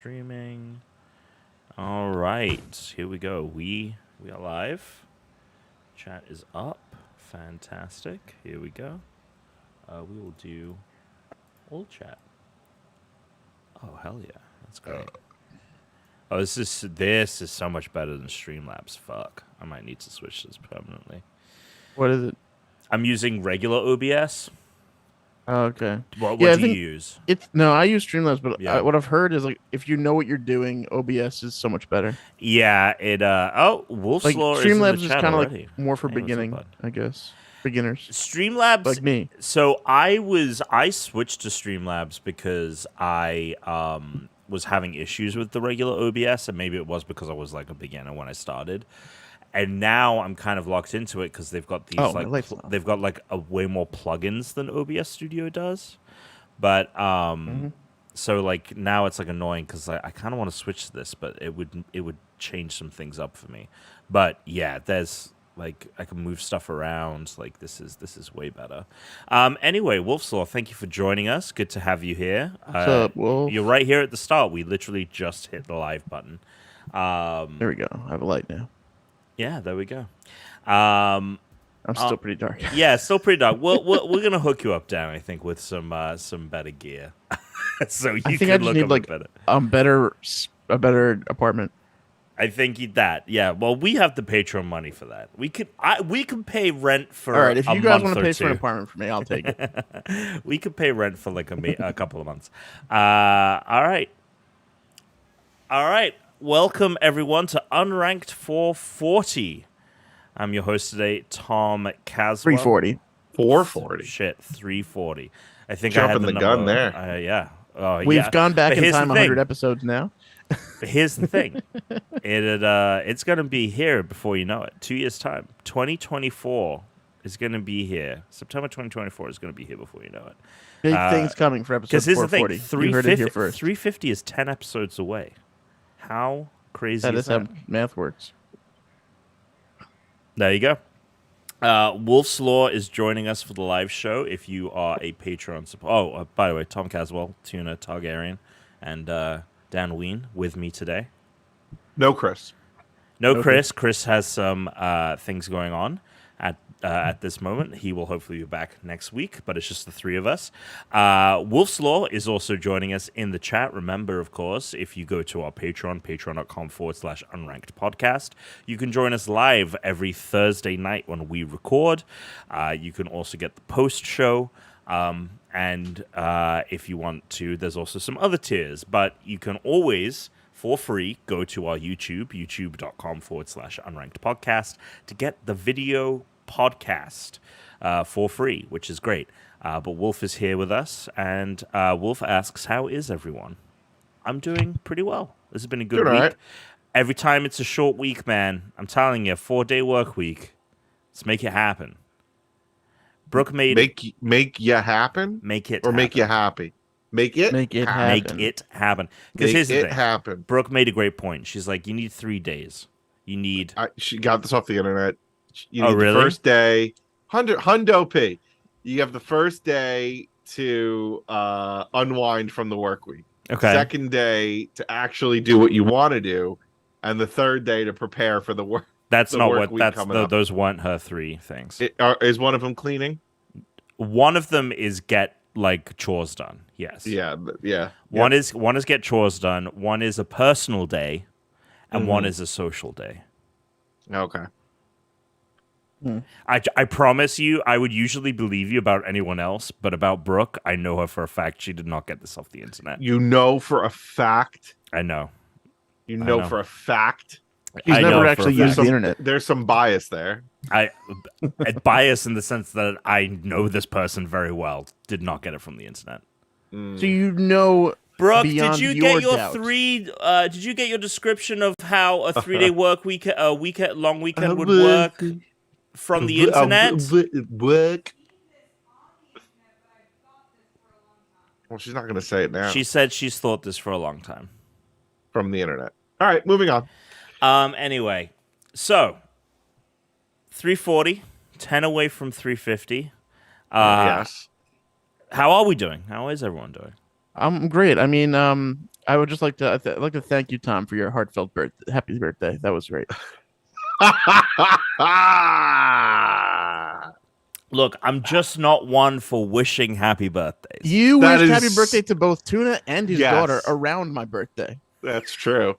Streaming. All right, here we go. We are live. Chat is up. Fantastic. Here we go. We will do all chat. Oh hell yeah, that's great. Oh, this is so much better than Streamlabs. Fuck, I might need to switch this permanently. What is it? I'm using regular OBS. Oh, okay. What do you use? I use Streamlabs, but Yeah. what I've heard is like if you know what you're doing, OBS is so much better. Yeah, it. Oh, Wolfslaw Like is in Streamlabs the is chat kind of already. like more for Hey, what's up, beginning, bud? I guess. Beginners Streamlabs, like me. So I switched to Streamlabs because I was having issues with the regular OBS, and maybe it was because I was like a beginner when I started. And now I'm kind of locked into it because they've got these they've got like a way more plugins than OBS Studio does. But so like now it's like annoying because I kind of want to switch to this, but it would change some things up for me. But yeah, there's like I can move stuff around. Like this is way better. Anyway, Wolfslaw, thank you for joining us. Good to have you here. What's up, Wolf? You're right here at the start. We literally just hit the live button. There we go. I have a light now. Yeah, there we go. I'm still pretty dark. Yeah, still pretty dark. We're gonna hook you up, Dan. I think with some better gear, so you I think can I just look need up like better. a better apartment. I think that. Yeah. Well, we have the Patreon money for that. We could pay rent for. All right, if you guys want to pay two. for an apartment for me, I'll take it. We could pay rent for like a couple of months. All right. Welcome everyone to Unranked 440. I'm your host today, Tom Caswell. 340. 440. Shit, 340. I think Jumping I had the the gun number. there. Yeah. Oh, We've gone back But in here's time the 100 thing. episodes now. But here's the thing. It's going to be here before you know it. 2 years' time. 2024 is going to be here. September 2024 is going to be here before you know it. Big things coming for episode 440. Because here's the thing. You heard it here first. 350 is 10 episodes away. How crazy That is is that? how math works. There you go. Wolfslaw is joining us for the live show. If you are a Patreon support. Oh, by the way, Tom Caswell, Tuna, Targaryen, and Dan Weine with me today. No, Chris. No, Chris. Chris has some things going on at this moment. He will hopefully be back next week, but it's just the three of us. Wolfslaw is also joining us in the chat. Remember, of course, if you go to our Patreon, patreon.com/unranked podcast, you can join us live every Thursday night when we record. You can also get the post show. And if you want to, there's also some other tiers, but you can always, for free, go to our youtube.com/unranked podcast to get the video podcast for free, which is great. But Wolf is here with us, and Wolf asks, how is everyone? I'm doing pretty well. This has been a good week. Right. Every time it's a short week, man. I'm telling you, 4-day work week. Let's make it happen. Brooke made make you happen, make it or happen. make you happy. Make it happen. Make it happen. Because here's the Make thing. it happen. Brooke made a great point. She's like, you need 3 days. You need. She got this off the internet. You Oh, need really? the first day, hundo P. You have the first day to unwind from the work week. Okay. Second day to actually do what you want to do, and the third day to prepare for the work. That's the not work what. week That's coming up. those weren't her 3 things. Is one of them cleaning? One of them is get like chores done. Yes. Yeah. One is get chores done. One is a personal day, and one is a social day. Okay. I promise you, I would usually believe you about anyone else, but about Brooke, I know her for a fact. She did not get this off the internet. You know for a fact. I know. You know for a fact. He's I know never for actually a used fact. the internet. There's some bias there. I bias in the sense that I know this person very well. Did not get it from the internet. So you know, Brooke, beyond did you get your doubts. Did you get your description of how a 3-day work week, long weekend would work from the internet? Work. Well, she's not going to say it now. She said she's thought this for a long time. From the internet. All right, moving on. Anyway, so 340, 10 away from 350. Yes. How are we doing? How is everyone doing? I'm great. I mean, I would just like to I'd like to thank you, Tom, for your heartfelt happy birthday. That was great. Look, I'm just not one for wishing happy birthdays. You That wished happy is- birthday to both Tuna and his Yes. daughter around my birthday. That's true.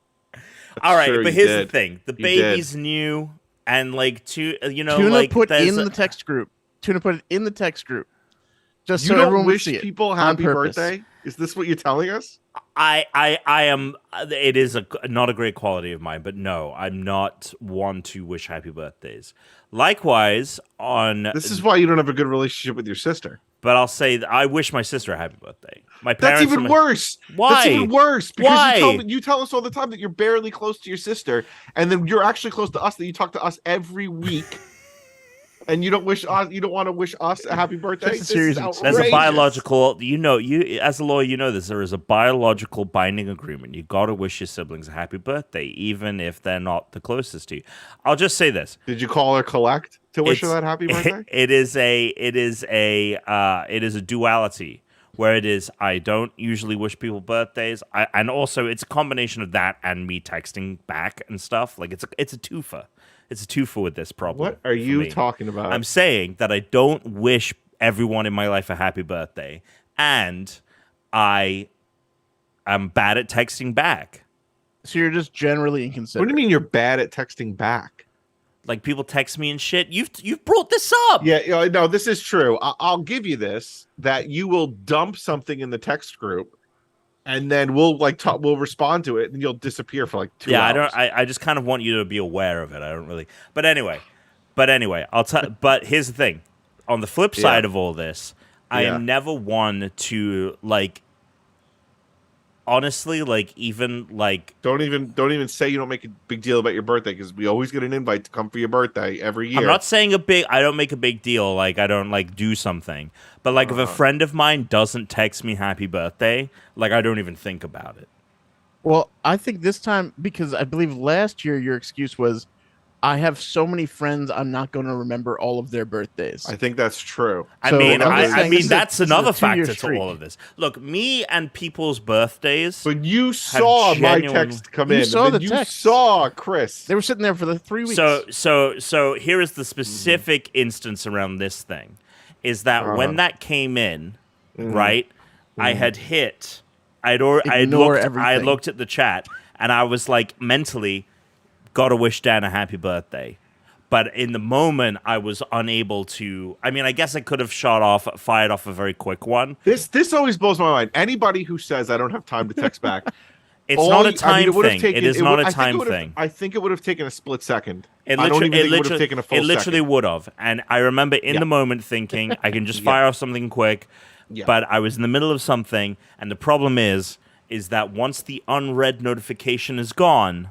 All right, true, but you here's the did. thing: the You baby's new, and like Tuna like put there's in the text group. Tuna put it in the text group. Just You so don't everyone would wish see it. people on happy purpose. birthday? Is this what you're telling us? I am. It is not a great quality of mine, but no, I'm not one to wish happy birthdays. Likewise, This is why you don't have a good relationship with your sister. but I'll say that I wish my sister a happy birthday. My That's parents. even worse. Why? That's even worse. Because Why? you tell us all the time that you're barely close to your sister, and then you're actually close to us. That you talk to us every week, and you don't wish us. You don't want to wish us a happy birthday. Just a series This of- is There's a outrageous. biological. You as a lawyer, you know this. There is a biological binding agreement. You got to wish your siblings a happy birthday, even if they're not the closest to you. I'll just say this. Did you call her collect to wish her It's- that happy birthday? It is a duality where it is I don't usually wish people birthdays, and also it's a combination of that and me texting back and stuff. Like it's a twofer. It's a twofer with this problem. What are for you me. talking about? I'm saying that I don't wish everyone in my life a happy birthday, and I am bad at texting back. So you're just generally What inconsiderate. do you mean you're bad at texting back? Like people text me and shit. You've brought this up. Yeah, no, this is true. I'll give you this: that you will dump something in the text group, and then we'll we'll respond to it, and you'll disappear for like 2 hours. I just kind of want you to be aware of it. I don't really. But anyway, I'll tell. But here's the thing: on the flip side of all this, I Yeah. am never one to like. Honestly, like even like Don't even say you don't make a big deal about your birthday, because we always get an invite to come for your birthday every year. I'm not saying I don't make a big deal, like I don't like do something. But like if a friend of mine doesn't text me happy birthday, like I don't even think about it. Well, I think this time, because I believe last year your excuse was, I have so many friends, I'm not going to remember all of their birthdays. I think that's true. I So, mean, I'm just I saying mean this is that's this is a another 2-year factor streak. to all of this. Look, me and people's birthdays. But you saw my genuine- text come You in. saw and then the you text. saw Chris. They were sitting there for the 3 weeks. So here is the specific instance around this thing, is that when that came in, right, I had hit, I Ignore everything. looked at the chat, and I was like mentally, gotta wish Dan a happy birthday. But in the moment, I was unable to. I mean, I guess I could have fired off a very quick one. This always blows my mind. Anybody who says I don't have time to text back, It's not a time it would have thing. taken- It is it not would- a I think it time would have- thing. I think it would have taken a split second. It I don't even think it would literally, have taken a full it literally second. would have. And I remember in the moment thinking, I can just fire off something quick. Yeah. But I was in the middle of something, and the problem is that once the unread notification is gone,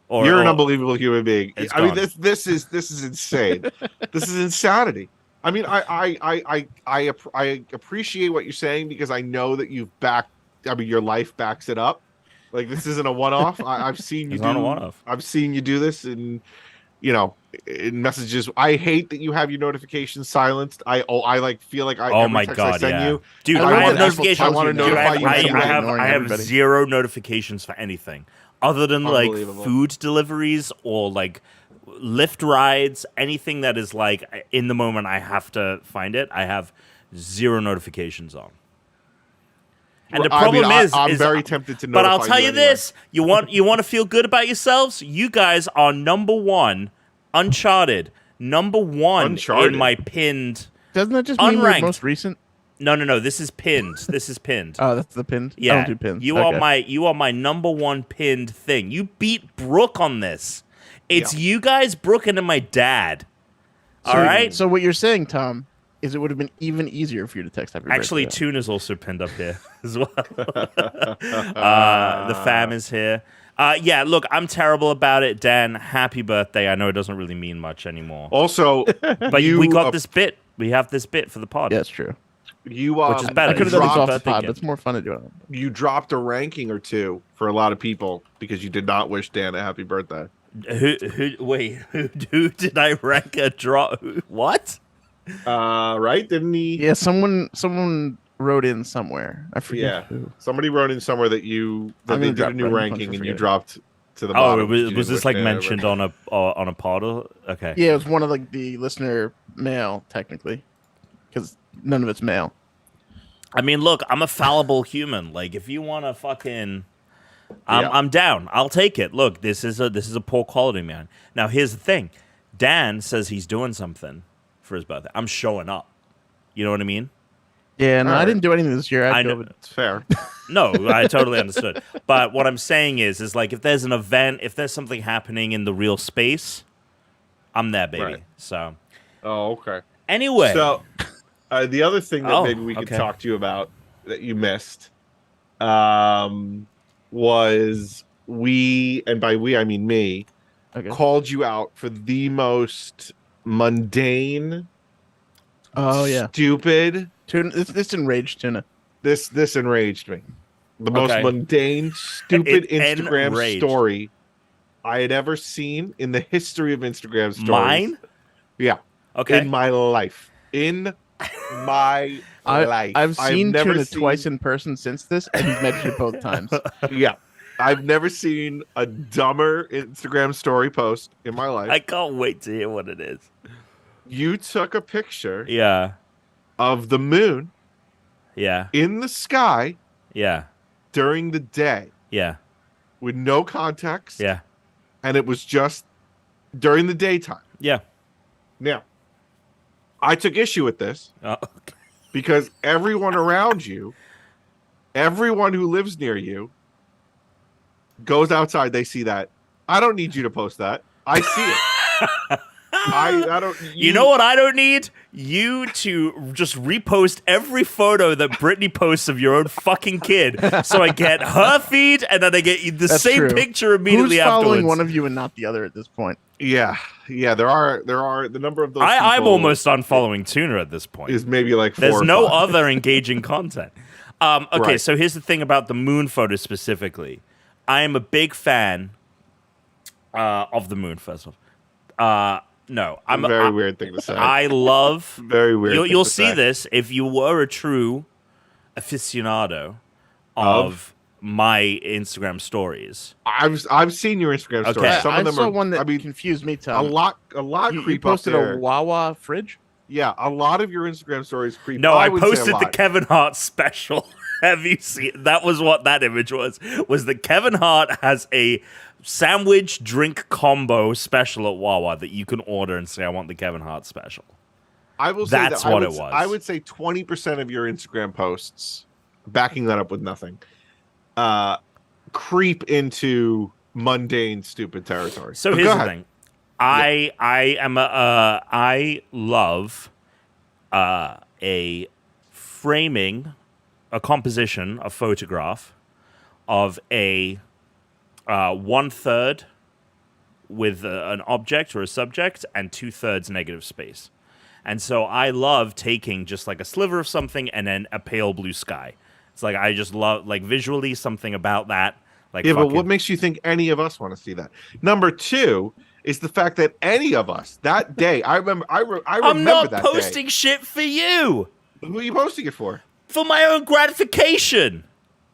You're an unbelievable human being. It's I mean, gone. this is insane. This is insanity. I mean, I appreciate what you're saying, because I know that you've your life backs it up. Like, this isn't a one-off. I've seen you It's do. not a one-off. I've seen you do this in messages. I hate that you have your notifications silenced. I feel like Oh every my text I god, send yeah, you, dude! I I, love have that Apple notifications. tells wanna you now. Dude, notify you when I somebody's have ignoring everybody. zero notifications for anything other than like Unbelievable. food deliveries or like Lyft rides. Anything that is like in the moment I have to find it. I have zero notifications on. And the problem I'm is very tempted to. But I'll notify tell you anyway. this: you want to feel good about yourselves. You guys are number one, Uncharted, number one Uncharted? in my pinned. Doesn't that just mean we're Unranked. most recent? No. This is pinned. This is pinned. Oh, that's the pinned? I Yeah, don't do pins. you are my number one pinned thing. You beat Brooke on this. It's you guys, Brooke, and then my dad. All right. So what you're saying, Tom, is it would have been even easier for you to text happy Actually, birthday. Tuna's also pinned up here as well. The fam is here. Yeah, look, I'm terrible about it, Dan. Happy birthday. I know it doesn't really mean much anymore. Also, But we got this bit. We have this bit for the pod. Yeah, it's true. You Which is better. I could have done this dropped off the birthday pod, gift. but it's more fun to do it. you dropped a ranking or two for a lot of people because you did not wish Dan a happy birthday. Who did I rank a draw? What? Right? Didn't he? Yeah, someone wrote in somewhere. I forget Yeah. who. Somebody wrote in somewhere that I'm they gonna did a drop new Brendan ranking Punch, and I you forget. dropped to the Oh, bottom. You was didn't this wish like they mentioned ever- on a pod? Okay. Yeah, it was one of like the listener mail technically, because none of it's mail. I mean, look, I'm a fallible human. Like, if you want to fucking, Yeah. I'm down. I'll take it. Look, this is a poor quality man. Now, here's the thing. Dan says he's doing something for his birthday. I'm showing up. You know what I mean? Yeah, no, All I right. didn't do anything this year. I I had know. COVID. It's fair. No, I totally understood. But what I'm saying is like, if there's an event, if there's something happening in the real space, I'm there, baby. Right. So, Oh, okay. anyway. So, the other thing that Oh, maybe we could okay. talk to you about that you missed was we, and by we I mean me, Okay. called you out for the most mundane, Oh yeah. stupid. Tuna, this enraged Tuna. This enraged me. The most Okay. mundane, stupid It Instagram enraged. story I had ever seen in the history of Instagram stories. Mine? Yeah. Okay. In my life. In my life. I've seen never Tuna twice in person since this, and he's mentioned it both times. Yeah. I've never seen a dumber Instagram story post in my life. I can't wait to hear what it is. You took a picture Yeah. of the moon Yeah. in the sky Yeah. during the day Yeah. with no context. Yeah. And it was just during the daytime. Yeah. Now, I took issue with this Okay. because everyone around you, everyone who lives near you, goes outside, they see that. I don't need you to post that. I see it. I don't. You know what I don't need? You to just repost every photo that Brittany posts of your own fucking kid, so I get her feed and then I get the That's same true. picture immediately Who's following afterwards. one of you and not the other at this point? Yeah, yeah. There are the number of those. I'm people almost unfollowing Tuna at this point. is maybe like 4 There's or no 5. other engaging content. Okay, Right. so here's the thing about the moon photo specifically. I am a big fan of the moon. First of all, no, I'm Very weird thing to say. I love. Very weird. thing You'll to see say. this if you were a true aficionado of my Instagram stories. I've seen your Instagram stories. Okay. Some I of them saw are. one that I mean, confused me, a Tom. lot You creep posted up there. a Wawa fridge? Yeah, a lot of your Instagram stories creep. No, I wouldn't say a posted the lot. Kevin Hart special. Have you seen? That was what that image was. Was that Kevin Hart has a sandwich drink combo special at Wawa that you can order and say, "I want the Kevin Hart special." I will say That's that what I it would, was. I would say 20% of your Instagram posts, backing that up with nothing, creep into mundane, stupid territory. So But here's go the ahead. thing. I love a framing, a composition, a photograph of a 1/3 with an object or a subject and 2/3 negative space. And so I love taking just like a sliver of something and then a pale blue sky. It's like I just love like visually something about that. Like Yeah, but fucking- what makes you think any of us want to see that? Number 2 is the fact that any of us that day, I remember I'm not that posting shit for you. day. Who are you posting it for? For my own gratification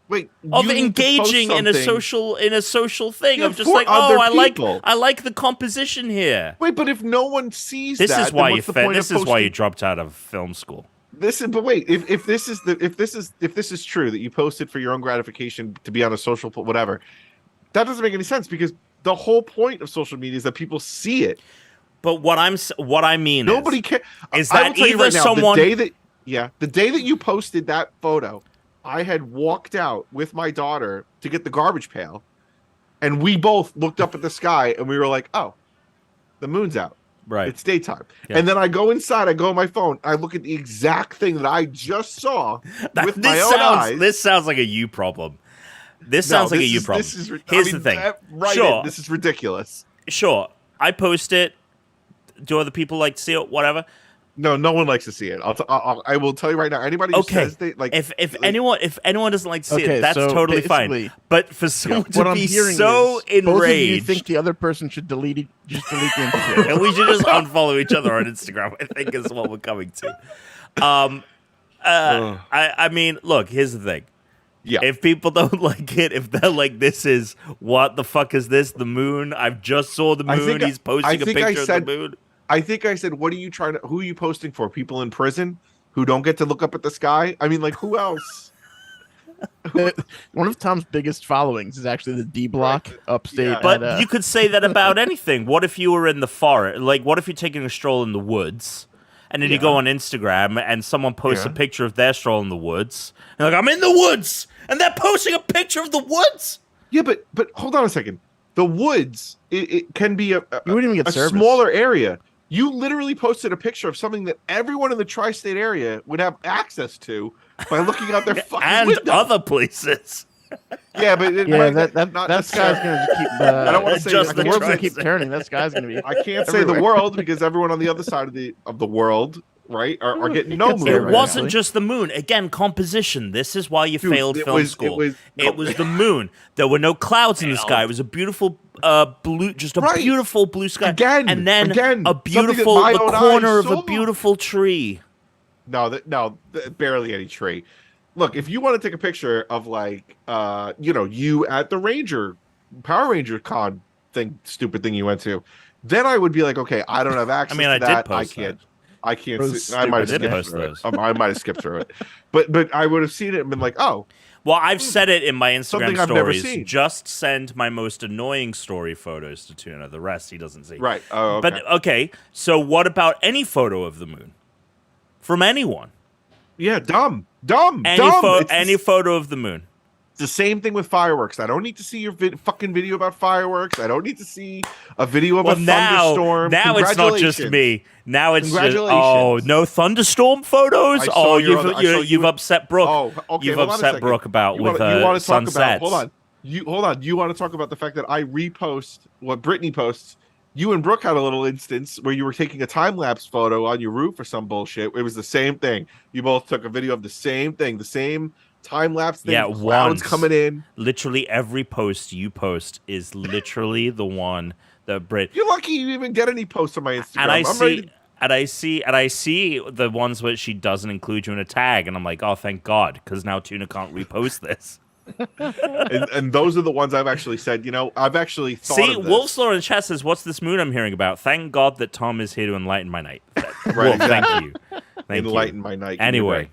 Wait, of you need to post engaging in a something- social thing Yeah, of just for like, other oh, people. I like the composition here. Wait, but if no one sees This that, is why then you what's the point this of is why you posting- dropped out of film school. But wait, if this is true that you posted for your own gratification to be on a social whatever, that doesn't make any sense because the whole point of social media is that people see it. But what I mean Nobody is, cares. is I that will tell you either right now, someone- the day that you posted that photo, I had walked out with my daughter to get the garbage pail, and we both looked up at the sky and we were like, "Oh, the moon's out. right? It's daytime." Yeah. And then I go inside, I go on my phone, I look at the exact thing that I just saw with my own eyes. This sounds like a you problem. This sounds like a you problem. Here's the thing. Sure. This is ridiculous. Sure, I post it. Do other people like to see it? Whatever. No one likes to see it. I will tell you right now. Anybody who Okay. says they like, If like- anyone doesn't like to see Okay, it, that's so totally fine. basically- But for someone What to I'm be hearing so is both of you enraged, think the other person should delete the Instagram. and we should just unfollow each other on Instagram, I think is what we're coming to. I mean, look, here's the thing. Yeah. If people don't like it, if they're like, this is, what the fuck is this? The moon? I've just saw the moon. He's posting a picture of the moon. I think I said, what are you who are you posting for? People in prison who don't get to look up at the sky? I mean, like, who else? One of Tom's biggest followings is actually the D Block upstate. Yeah. But you could say that about anything. What if you were in the forest? Like, what if you're taking a stroll in the woods, and then you go on Instagram and someone posts a picture of their stroll in the woods, and like, I'm in the woods, and they're posting a picture of the woods. Yeah, but hold on a second. The woods, it can be you wouldn't even get a service. smaller area. You literally posted a picture of something that everyone in the tri-state area would have access to by looking out their fucking and window. other places. Yeah, but that sky's gonna keep. I don't want to say just the the world's gonna tri-state. keep turning. That sky's gonna be. I can't say the world because everyone on the other side of the world, right, are getting no It moon. It right, wasn't actually. just the moon. Again, composition. This is why you failed film school. It was the moon. There were no clouds in the sky. It was a beautiful blue, just a Right. beautiful blue sky. Again, and then again, a something that beautiful, my the own corner eyes of a saw. beautiful tree. No, barely any tree. Look, if you want to take a picture of like, you at the Power Ranger con stupid thing you went to, then I would be like, okay, I don't have access I to did that. post that. I can't. Those I might have stupid- I did skipped post through it. those. I might have skipped through it, but I would have seen it and been like, oh, Well, I've said it in my Instagram Something I've never stories. seen. Just send my most annoying story photos to Tuna. The rest he doesn't see. right. Oh, okay. But okay, so what about any photo of the moon from anyone? Yeah, dumb. Any photo of the moon. It's the same thing with fireworks. I don't need to see your fucking video about fireworks. I don't need to see a video of a thunderstorm. Now it's not just Congratulations. me. Now it's just, Congratulations. no thunderstorm photos. I saw Oh, your other- I saw you've you- upset Brooke. Oh, okay. You've hold on a upset second. Brooke about You with wanna talk sunsets. about? Hold on. You want to talk about the fact that I repost what Brittany posts. You and Brooke had a little instance where you were taking a time lapse photo on your roof or some bullshit. It was the same thing. You both took a video of the same thing, the same time lapse thing. Yeah, clouds once. coming in. Literally every post you post is literally the one that Brit. You're lucky you even get any posts on my Instagram. And I I'm ready to- I see the ones where she doesn't include you in a tag, and I'm like, oh, thank God, because now Tuna can't repost this. and those are the ones I've actually said. I've actually thought See, of this. Wolfslaw in chat says, "What's this moon I'm hearing about?" Thank God that Tom is here to enlighten my night. Right, Wolf, thank exactly. you. Thank Enlighten my night. Anyway.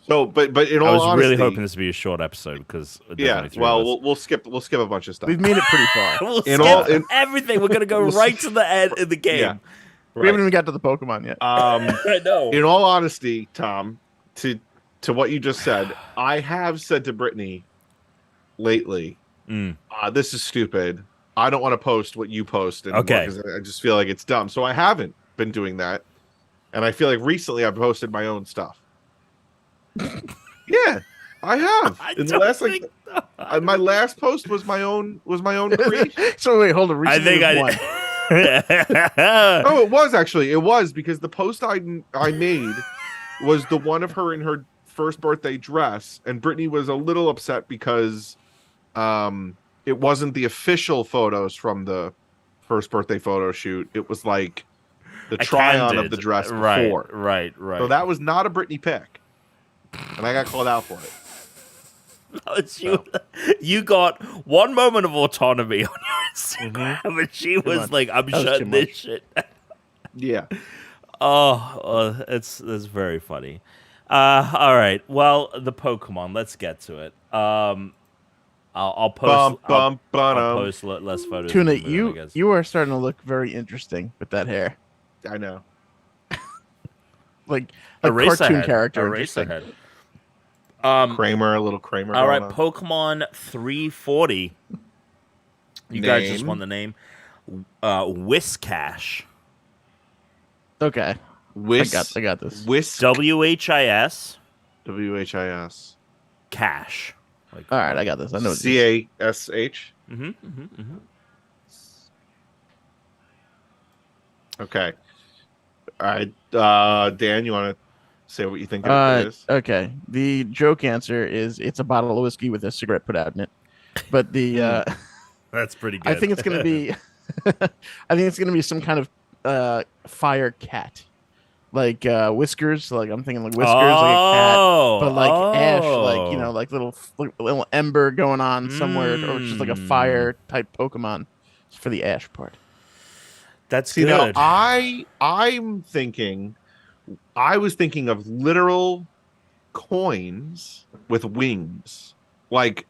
So, but in I all was honesty, really hoping this would be a short episode because we'll skip a bunch of stuff. We've made it pretty far. we'll in skip all- in- everything. We're gonna go right to the end of the game. Yeah. We haven't even got to the Pokemon yet. I know. In all honesty, Tom, to what you just said, I have said to Brittany lately, this is stupid. I don't want to post what you post anymore because I just feel like it's dumb. So I haven't been doing that, and I feel like recently I've posted my own stuff. Yeah, I have. I In the don't last think my last post was my own creation. So wait, hold on. I think one. Oh, it was actually. It was because the post I made was the one of her in her first birthday dress, and Brittany was a little upset because it wasn't the official photos from the first birthday photo shoot. It was like the try-on of the dress before. Right. So that was not a Brittany pick, and I got called out for it. No, it's you. You got one moment of autonomy on your Instagram, and she was much. like, "I'm That was shutting too this much. shit." Yeah. It's very funny. All right. Well, the Pokemon. Let's get to it. I'll post. I'll post less photos. Tuna, of the moon, I guess. you are starting to look very interesting with that hair, I know. like a cartoon character. Eraserhead. Kramer, a little Kramer. All right, going on. Pokemon 340. You guys just Name? won the name. Whiscash. Okay, I got this. Whisk. WHIS. WHIS. Cash. Like, All right, I got this. I know. What it is. CASH. Okay. All right. Dan, you want to say what you think of this? Okay. The joke answer is it's a bottle of whiskey with a cigarette put out in it. But the that's pretty good. I think it's gonna be I think it's gonna be some kind of fire cat. like whiskers. Like I'm thinking like whiskers, like a cat, but like ash, like like little ember going on somewhere, or it's just like a fire type Pokemon for the ash part. That's See, now good. I was thinking of literal coins with wings, like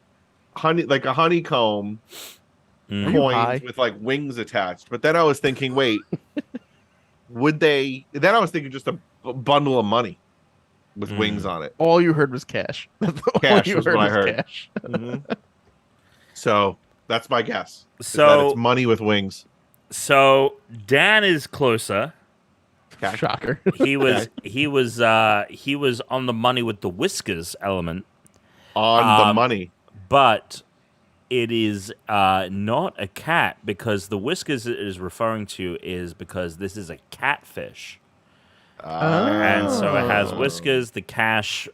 a honeycomb Are you high? coins with like wings attached. But then I was thinking, wait, would they? Then I was thinking just a bundle of money with wings on it. All you heard was cash. That's all Cash you was what I heard. Cash. So that's my guess. So that it's money with wings. So Dan is closer. Okay. Shocker. He was on the money with the whiskers element. On the money. But it is not a cat, because the whiskers it is referring to is because this is a catfish. And so it has whiskers, the cash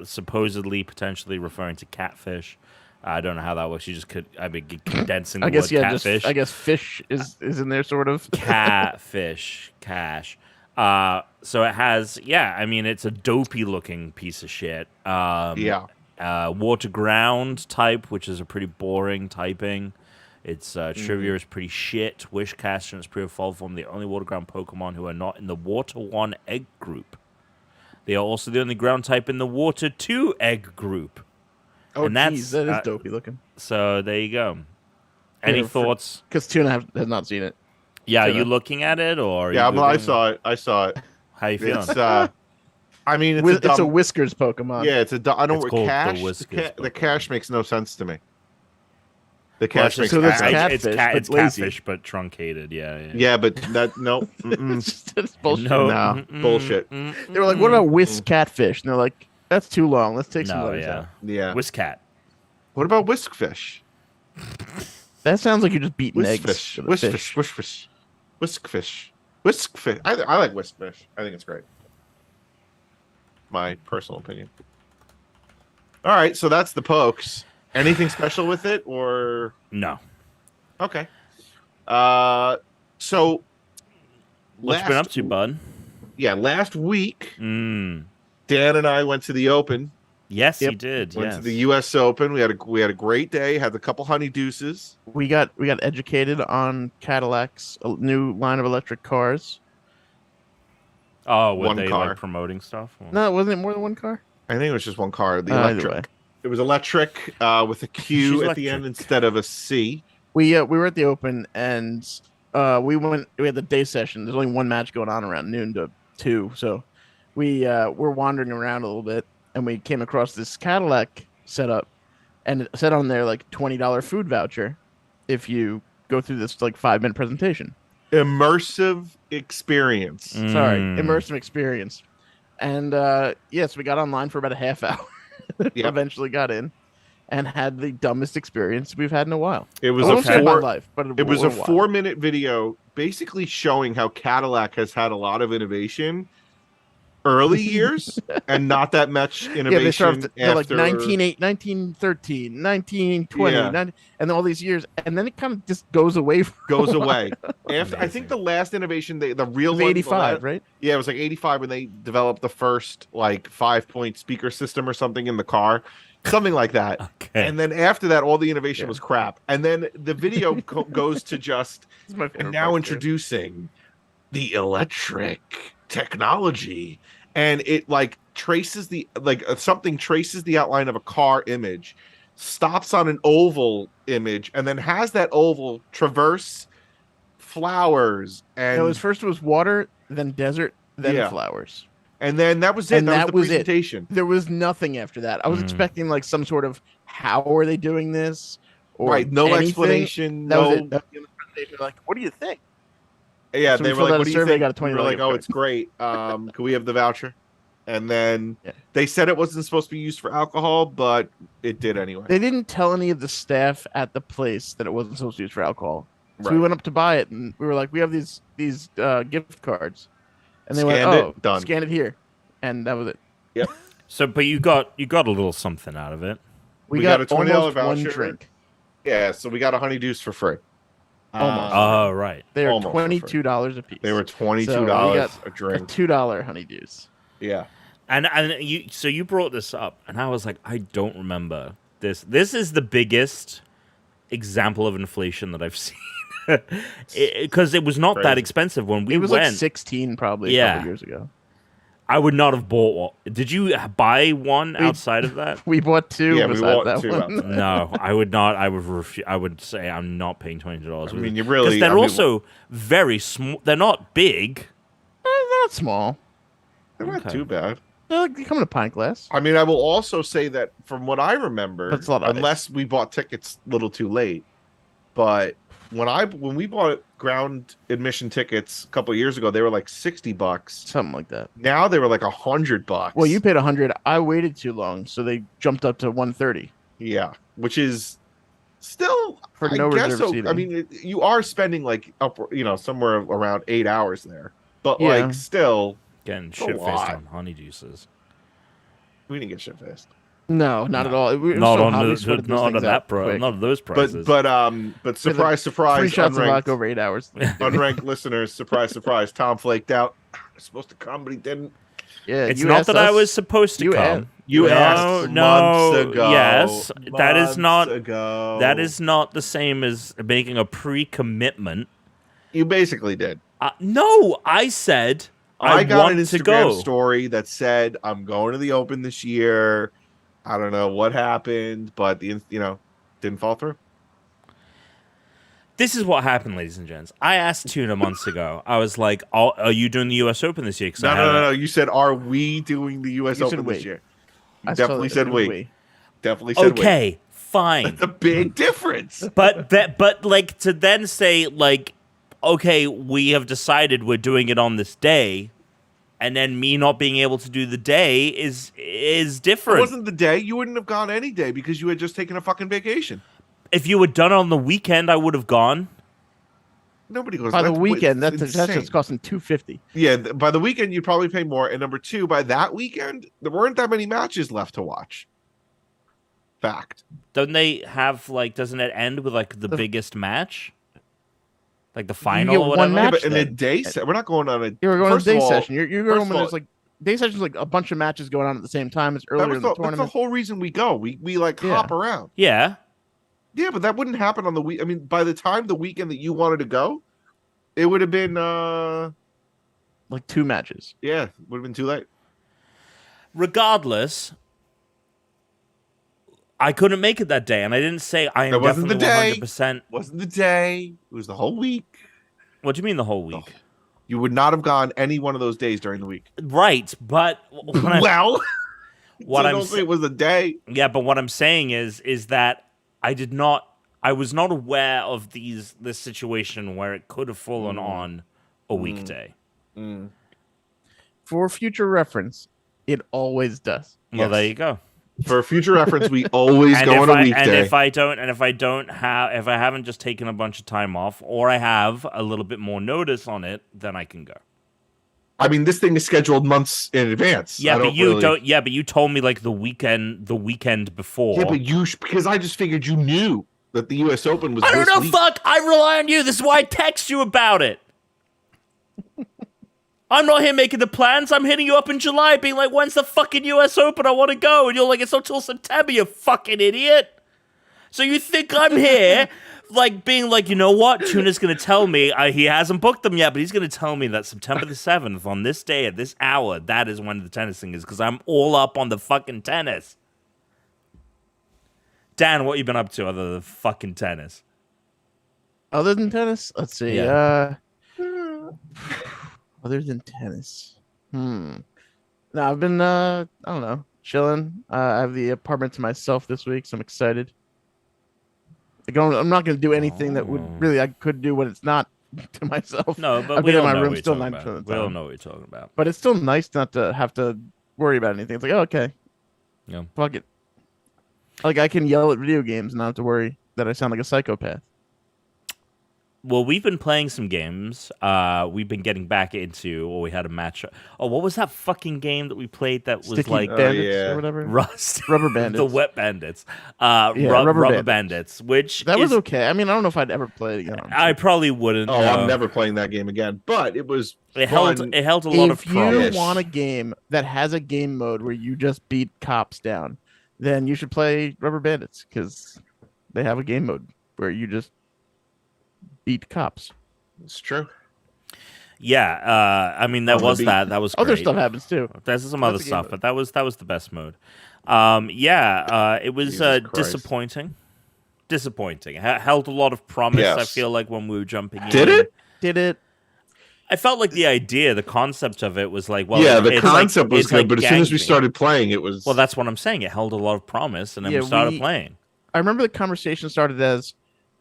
supposedly potentially referring to catfish. I don't know how that works. You just condensing the word catfish. I guess fish is in there sort of. Catfish, cash. So it has, it's a dopey looking piece of shit. Water ground type, which is a pretty boring typing. Its trivia is pretty shit. Whiscash and its pure fall form, the only water ground Pokemon who are not in the Water 1 egg group. They are also the only ground type in the Water 2 egg group. Oh, and that is dopey looking. So there you go. Any thoughts? Because Tuna has not seen it. Yeah, Tuna. Are you looking at it, or? Yeah, I saw it. How you feeling? It's a whiskers Pokemon. Yeah, I don't know cash. The cash makes no sense to me. The cash makes sense. It's catfish, but truncated. Yeah, but that no. It's bullshit. No, bullshit. They were like, "What about whisk catfish?" And they're like, "That's too long. Let's take some letters out." Yeah, Whiscat. What about whiskfish? That sounds like you're just beating eggs. Whiskfish. Whiskfish. I like whiskfish. I think it's great. My personal opinion. All right, so that's the pokes. Anything special with it, or no? Okay. So what's you been up to, bud? Yeah, last week, Dan and I went to the Open. Yes, he did. Went to the U.S. Open. We had a great day. Had a couple honeydeuces. We got educated on Cadillac's new line of electric cars. Oh, were they like promoting stuff? Or? No, wasn't it more than one car? I think it was just one car. The electric. It was electric with a Q at the end instead of a C. We were at the Open, and we had the day session. There's only one match going on around noon to 2, so we were wandering around a little bit, and we came across this Cadillac setup, and it said on there like $20 food voucher if you go through this like 5-minute presentation. Immersive experience. Sorry, immersive experience. And yes, we got online for about a half hour. Eventually got in and had the dumbest experience we've had in a while. It was a 4-minute video basically showing how Cadillac has had a lot of innovation early years and not that much innovation they're after like 1913, 1920, and then all these years, and then it kind of just goes away. After I think the last innovation, the real was one, 85, right? Yeah, it was like 85 when they developed the first like 5-point speaker system or something in the car, something like that. Okay. And then after that, all the innovation was crap. And then the video goes to just introducing the electric technology, and it like traces something traces the outline of a car image, stops on an oval image, and then has that oval traverse flowers. And it was water, then desert, then flowers, and then that was it. And that was the presentation. There was nothing after that. I was expecting like some sort of how are they doing this, or no anything. Explanation. That was it. That was the presentation. Like, what do you think? Yeah, so they were like, "What do you think?" Got a $20 we were like, "Oh, it's great. Can we have the voucher?" And then they said it wasn't supposed to be used for alcohol, but it did anyway. They didn't tell any of the staff at the place that it wasn't supposed to be used for alcohol. So we went up to buy it, and we were like, "We have these gift cards," and they went, "Oh, done. Scan it here," and that was it. Yep. So, but you got a little something out of it. We got a $20 voucher. One drink. Yeah, so we got a honeydeuce for free. Almost. Oh, right. They are Almost for free. $22 a piece. They were So we $22 got a drink. $2 honeydews. Yeah. And you brought this up, and I was like, I don't remember this. This is the biggest example of inflation that I've seen. Because it was not that Crazy. expensive when we It was went. like 16 probably a Yeah. couple years ago. I would not have bought one. Did you buy one outside of that? We bought two. Yeah, we besides bought that two one. outside. No, I would not. I would I would say I'm not paying $20. I mean, you really. Because they're I mean, also very small. They're not big. They're not small. they're not Okay. too bad. They come in a pint glass. I mean, I will also say that from what I remember, That's a lot of ice. unless we bought tickets a little too late, but when we bought ground admission tickets a couple of years ago, they were like $60. Something like that. Now they were like $100. Well, you paid 100. I waited too long, so they jumped up to 130 yeah, which is still for I no guess reserve so. seating. I mean, you are spending like somewhere around 8 hours there, but Yeah. like still, Getting a shit faced lot. on honeyjuices. we didn't get shit faced. no, not at all. It was Not so on hot, we the, sweated those not on things that out quick. not those prices. But surprise, surprise, 3 shots of unranked, vodka over 8 hours. unranked listeners, surprise, surprise, Tom flaked out. He's supposed to come, but he didn't. Yeah, it's you not asked that I us. was supposed to You come. asked- You no, asked no, months ago. yes, that is not. Months ago. That is not the same as making a pre-commitment. You basically did. No, I said I got want an to Instagram go. story that said I'm going to the Open this year. I don't know what happened, but didn't fall through. This is what happened, ladies and gents. I asked Tuna months ago. I was like, "Are you doing the U.S. Open this year?" 'Cause I No. haven't- You said, "Are we doing the U.S. You said Open this we. year?" I You saw definitely that said in we. Definitely said we. Okay, fine. That's a big difference. but like to then say like, okay, we have decided we're doing it on this day, and then me not being able to do the day is It different. wasn't the day. You wouldn't have gone any day because you had just taken a fucking vacation. If you had done it on the weekend, I would have gone. Nobody goes By the that's- weekend, it's that's insane. just costing $250. Yeah, by the weekend you'd probably pay more. And number two, by that weekend, there weren't that many matches left to watch. Fact. Don't they have like? Doesn't it end with like the biggest match, like the final get or one whatever? match. Yeah, but in a then. day set, we're not going on a. You're going First to of day all- session. You're first going of when all- there's like day sessions, like a bunch of matches going on at the same time as That earlier was in the that's the tournament. whole reason we go. We like Yeah. hop around. Yeah, Yeah, but that wouldn't happen on the week. I mean, by the time the weekend that you wanted to go, it would have been Like 2 matches. yeah, would have been too late. regardless, I couldn't make it that day, and I didn't say I am That wasn't the definitely day. 100%. Wasn't the day. It was the whole week. What do you mean the whole week? You would not have gone any one of those days during the week. Right, but when Well, what so I'm don't say it was a day. yeah, but what I'm saying is that I was not aware of this situation where it could have fallen on a weekday. For future reference, it always does. Well, Yes. there you go. For future reference, we always And go if on a I weekday. if I haven't just taken a bunch of time off, or I have a little bit more notice on it, then I can go. I mean, this thing is scheduled months in advance. Yeah, I but don't you really- don't. Yeah, but you told me like the weekend before. Yeah, but because I just figured you knew that the U.S. Open was. I don't this know. week. Fuck. I rely on you. This is why I text you about it. I'm not here making the plans. I'm hitting you up in July, being like, "When's the fucking U.S. Open? I want to go." And you're like, "It's not till September, you fucking idiot." So you think I'm here, like being like, you know what? Tuna's gonna tell me he hasn't booked them yet, but he's gonna tell me that September the 7th on this day at this hour, that is when the tennis thing is, because I'm all up on the fucking tennis. Dan, what you been up to other than fucking tennis? Other than tennis, let's see. Yeah. Other than tennis, No, I've been I don't know, chilling. I have the apartment to myself this week, so I'm excited. Like, I'm not going to do anything that would really I could do when it's not to myself. No, but I've we been in all my know room what you're still talking 90% about. of the We all time. know what you're talking about. But it's still nice not to have to worry about anything. It's like, oh, okay, Yeah. fuck it. Like I can yell at video games and not have to worry that I sound like a psychopath. Well, we've been playing some games. We've been getting back into, or we had a match. Oh, what was that fucking game that we played that was Sticky like Bandits yeah. or whatever. Rust? Rubber Bandits. The Wet Bandits. Rubber Bandits. Which that was is, okay. I mean, I don't know if I'd ever play it again. I probably wouldn't. Oh, no. I'm never playing that game again. But it was It fun. held a lot of If you promise. want a game that has a game mode where you just beat cops down, then you should play Rubber Bandits because they have a game mode where you just beat cops. It's true. Yeah, I mean that was that. That was great. Other stuff happens too. There's some That's other a game stuff, mode. but that was the best mode. It was Jesus Christ. disappointing. Disappointing. Held a lot of promise. Yes. I feel like when we were jumping in. Did it? Did it? I felt like the idea, the concept of it was like, well, Yeah, the it's concept was it's good, like but as soon as we gang started playing, it was. well, that's what I'm saying. It held a lot of promise, and then Yeah, we started we- playing. I remember the conversation started as,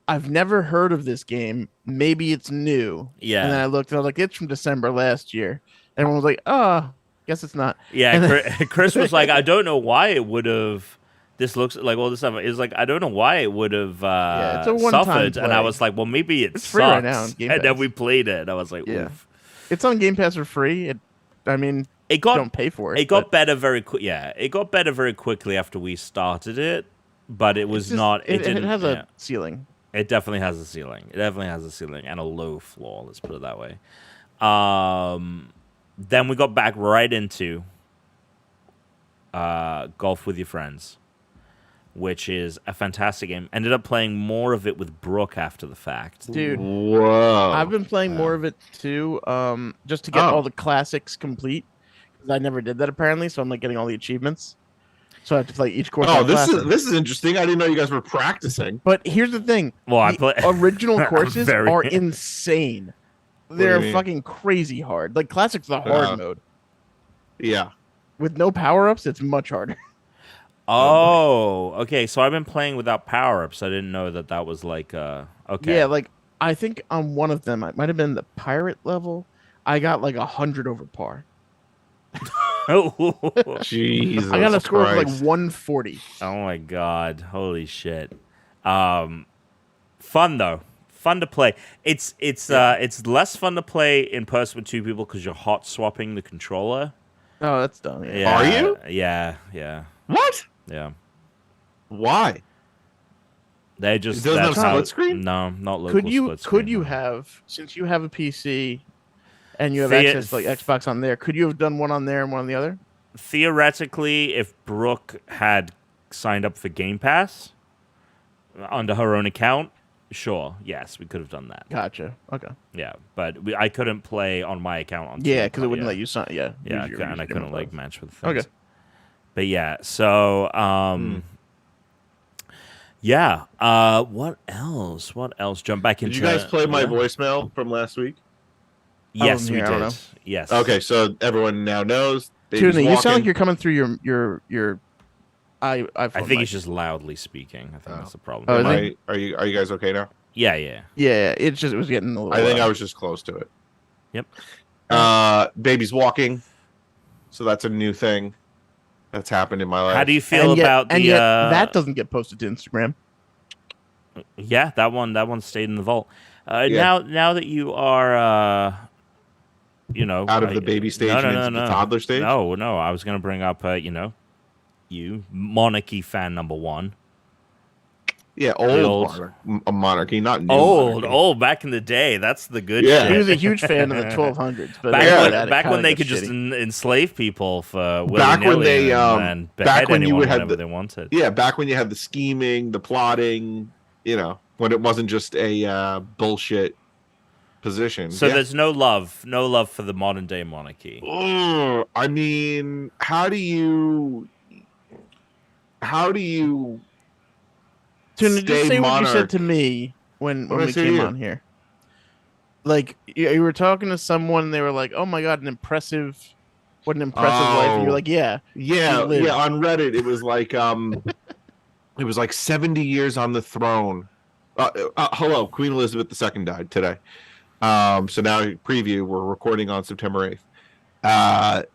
"I've never heard of this game. Maybe it's new." Yeah. And then I looked and I was like, "It's from December last year." And everyone was like, "Oh, guess it's not." Yeah, And then- Chris was like, I don't know why it would have. This looks like all this stuff. It's like I don't know why it would have it's a one-time suffered, and I play. was like, well, maybe it It's sucks. free right now on Game and then Pass. we played it, and I was like, Yeah. oof. It's on Game Pass for free. I mean, It got don't pay for it. It got but better very quick. Yeah, it got better very quickly after we started it, but it was it's just- not. It, It didn't. has yeah. a ceiling. It definitely has a ceiling. It definitely has a ceiling and a low floor. Let's put it that way. Then we got back right into Golf with Your Friends, which is a fantastic game. Ended up playing more of it with Brooke after the fact. Dude, Whoa. I've been playing more of it too, just to get Oh. all the classics complete. 'Cause I never did that apparently, so I'm like getting all the achievements. So I have to play each course. Oh, on classic. this is interesting. I didn't know you guys were practicing. But here's the thing: Well, I the play original I'm courses very- are insane. do you They're mean? fucking crazy hard. Like classic's the hard mode. Yeah. With no power ups, it's much harder. Oh, okay. So I've been playing without power ups. I didn't know that was like okay. Yeah, like I think on one of them, it might have been the pirate level. I got like 100 over par. Jesus. I got a score of like Christ. 140. Oh my god! Holy shit! Fun though, fun to play. It's less fun to play in person with two people because you're hot swapping the controller. Oh, that's dumb. Yeah. Yeah, Are you? Yeah. What? Why? They just It doesn't have that's how- split screen? No, not local. Could you split screen, no. have, since you have a PC and you have Thea- access to like Xbox on there, could you have done one on there and one on the other? Theoretically, if Brooke had signed up for Game Pass under her own account, sure, yes, we could have done that. Gotcha. Okay. Yeah, but I couldn't play on my account on. Yeah, Tuna, because it wouldn't yeah. let you sign. Yeah. Yeah, use your and I username couldn't and like stuff. match with things. Okay. But yeah, so yeah. What else? What else? Jump back Did into. you guys play my yeah. voicemail from last week? Yes, Oh, we yeah, I don't did. know. Yes. Okay, so everyone now knows. Baby's Tuna, you sound like walking. you're coming through your iPhone. I think mic. he's just loudly speaking. I think Oh. that's the problem. Oh, Am is he? are you guys okay now? Yeah, yeah. Yeah, it's just it was getting a little. I think I was just close to it. Yep. Baby's walking, so that's a new thing that's happened in my life. How do you feel and yet, about and the? yet that doesn't get posted to Instagram. Yeah, that one stayed in the vault. Yeah. Now that you are, Out of the baby stage and into the toddler stage? No, I was gonna bring up, you Monarchy fan number one. Yeah, old- monarchy, not new Old, monarchy. back in the day. That's the good Yeah. He shit. was a huge fan of the 1200s, but Back, after when, that, it back kinda when they got could just shitty. enslave people for Back when willy-nilly they, and back behead when you anyone would have whenever the- they wanted. Yeah, back when you had the scheming, the plotting, when it wasn't just a bullshit position. So Yeah. there's no love for the modern day monarchy. Ugh, I mean, how do you Tuna, just stay say what you monarch? said to me when What did I we say to came you? on here. Like you were talking to someone, they were like, "Oh my god, what an impressive life," and you're Oh. like, "Yeah, Yeah, live. yeah. On Reddit, it was like it was like 70 years on the throne. Hello, Queen Elizabeth II died today. So now preview. We're recording on September 8th.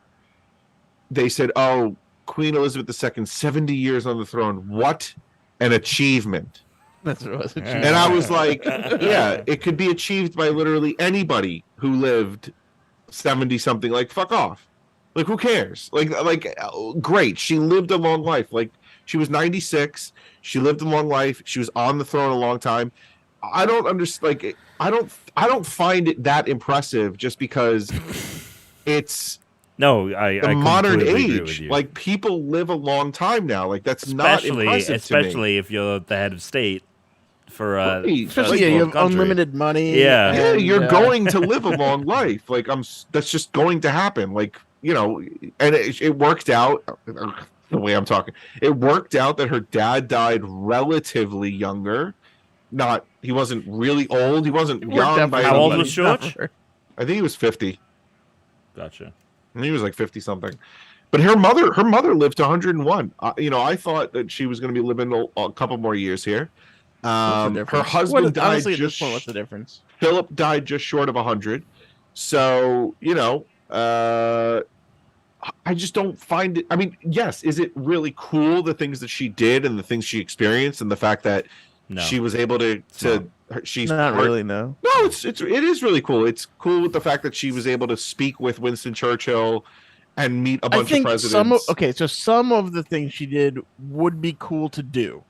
They said, "Oh, Queen Elizabeth II, 70 years on the throne. What an achievement!" That's what it was. And I was like, yeah, it could be achieved by literally anybody who lived 70 something. Like, fuck off. Like, who cares? Great. She lived a long life. Like, she was 96. She lived a long life. She was on the throne a long time. I don't understand. Like, I don't find it that impressive just because it's I modern completely agree with age. you. Like, people live a long time now. Like, that's not impressive especially to me. if you're the head of state for Right. Especially, you have country. unlimited money. Yeah. Yeah, and, you're going to live a long life. Like, that's just going to happen. Like, you know, and it worked out the way I'm talking. It worked out that her dad died relatively younger. He wasn't really old. He wasn't It worked young out by for How any old means. was George? I think he was 50. Gotcha. I think he was like 50 something. But her mother lived to 101. You know, I thought that she was going to be living a couple more years here. What's the Her difference? husband died honestly, at this just point, what's the difference? Philip died just short of 100. So, you know, I just don't find it. I mean, yes, is it really cool, the things that she did and the things she experienced and the fact that No. she was able she's Not really, no. No, it is really cool. It's cool with the fact that she was able to speak with Winston Churchill and meet a bunch of presidents. Some of the things she did would be cool to do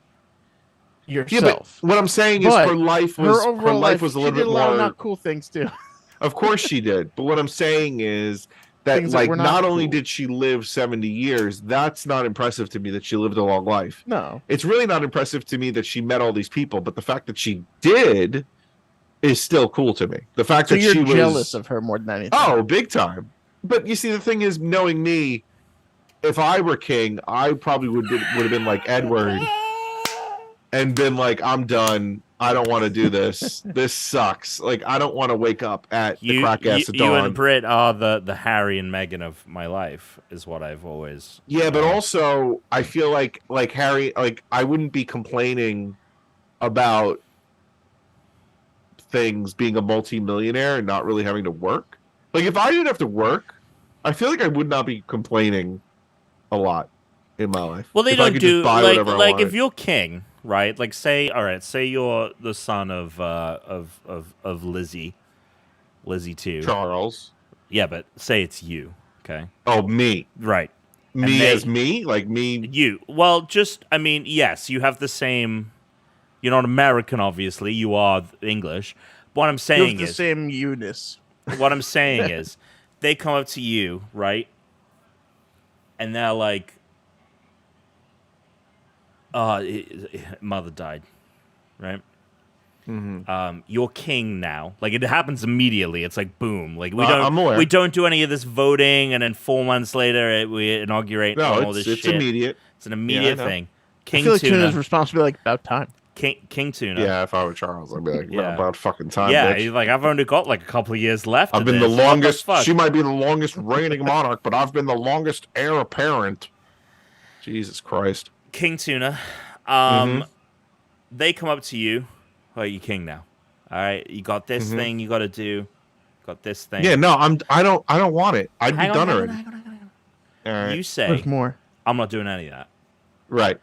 yourself. Yeah, but what I'm saying is But her life was a little she did bit a lot of more. not cool things too. Of course she did. But what I'm saying is that, Things that like, were not not only cool. did she live 70 years, that's not impressive to me that she lived a long life. No, It's really not impressive to me that she met all these people, but the fact that she did is still cool to me. The fact so that you're she was jealous of her more than anything. Oh, big time. But you see, the thing is, knowing me, if I were king, I probably would have been like Edward and been like, I'm done. I don't want to do this. This sucks. Like, I don't want to wake up at the crack ass of you dawn. and Britt are the Harry and Meghan of my life, is what I've always. Yeah, but also I feel like Harry, like, I wouldn't be complaining about things being a multi-millionaire and not really having to work. Like, if I didn't have to work, I feel like I would not be complaining a lot in my life. Well, they If I don't could do just buy whatever I like wanted. if you're king, right? Like, say you're the son of Lizzie 2. Charles. Yeah, but say it's you, okay? Oh, me. Right. Me they- as me? Like me? You. Well, just, I mean, yes, you have the same. You're not American, obviously. You are English. But what I'm you saying have the is, same Eunice. what I'm saying is, they come up to you, right? And they're like, mother died, right? Mm-hmm. You're king now. Like, it happens immediately. It's like, boom. Like, I'm aware. we don't do any of this voting, and then 4 months later we inaugurate all this it's shit. immediate. It's an immediate Yeah, I know. thing. I King feel like Tuna. Tuna's responsibility like about time. King Tuna. Yeah, if I were Charles, I'd be like, Yeah. about fucking time, Yeah, bitch. he's like, I've only got like a couple of years left. I've of been this. the What longest. fuck? She might be the longest reigning monarch, but I've been the longest heir apparent. Jesus Christ. King Tuna. They come up to you. Oh, you're king now. All right, you got this thing you got to do. Got this thing. Yeah, no, I don't want it. I'd Hang be on, done hang already. on, hang on, hang on. All right. You say, There's more. I'm not doing any of that. Right.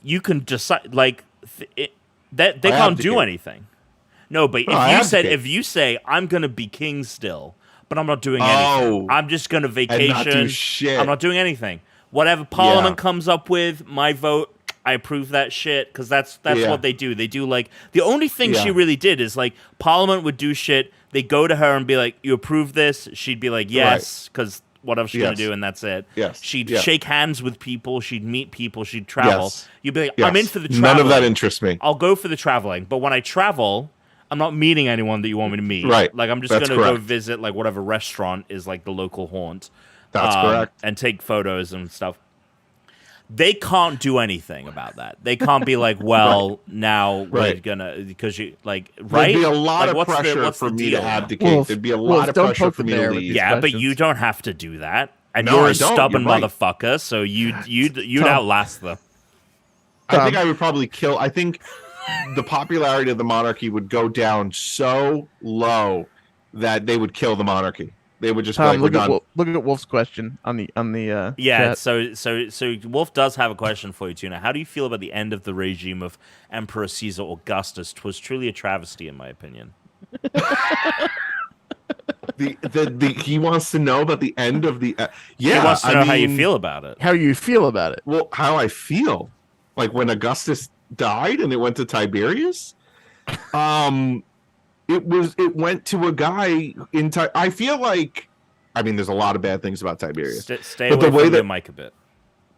You can decide, like, they I can't do abdicate. anything. No, but No, I abdicate. if you say, I'm going to be king still, but I'm not doing Oh. anything. I'm just going to vacation. not do shit. I'm not doing anything. Whatever Parliament comes up with, my vote, I approve that shit, because that's Yeah. what they do. They do, like, the only thing she Yeah. really did is, like, Parliament would do shit. They go to her and be like, you approve this? She'd be like, yes, because whatever she's going Yes. to do, and that's it. Yes. She'd Yeah. shake hands with people. She'd meet people. She'd travel. Yes. You'd be like, Yes. I'm in for the traveling. None of that interests me. I'll go for the traveling. But when I travel, I'm not meeting anyone that you want me to meet. Right. Like, I'm just That's going to go correct. visit, like, whatever restaurant is, like, the local haunt. That's correct. And take photos and stuff. They can't do anything about that. They can't be like, well, now we're Right. gonna, because you, like, right? There'd be a lot Like, of what's pressure what's for the me deal? to abdicate. Wolf, There'd be a Wolf, lot of don't pressure poke for the me bear to with leave. these Yeah, but questions. you don't have to do that. And No, you're I a don't. stubborn You're right. motherfucker, so you'd Tom. outlast them. I think I would probably kill. I think the popularity of the monarchy would go down so low that they would kill the monarchy. They would just Tom, be like, we're done. look at Wolf's question on the Yeah, chat. so Wolf does have a question for you, Tuna. How do you feel about the end of the regime of Emperor Caesar Augustus? 'Twas truly a travesty, in my opinion. He wants to know about the end of the. Yeah, he wants to know how you feel about it. How you feel about it? Well, how I feel, like when Augustus died and it went to Tiberius. It went to a guy in. I feel like, I mean, there's a lot of bad things about Tiberius. Stay away from the mic a bit.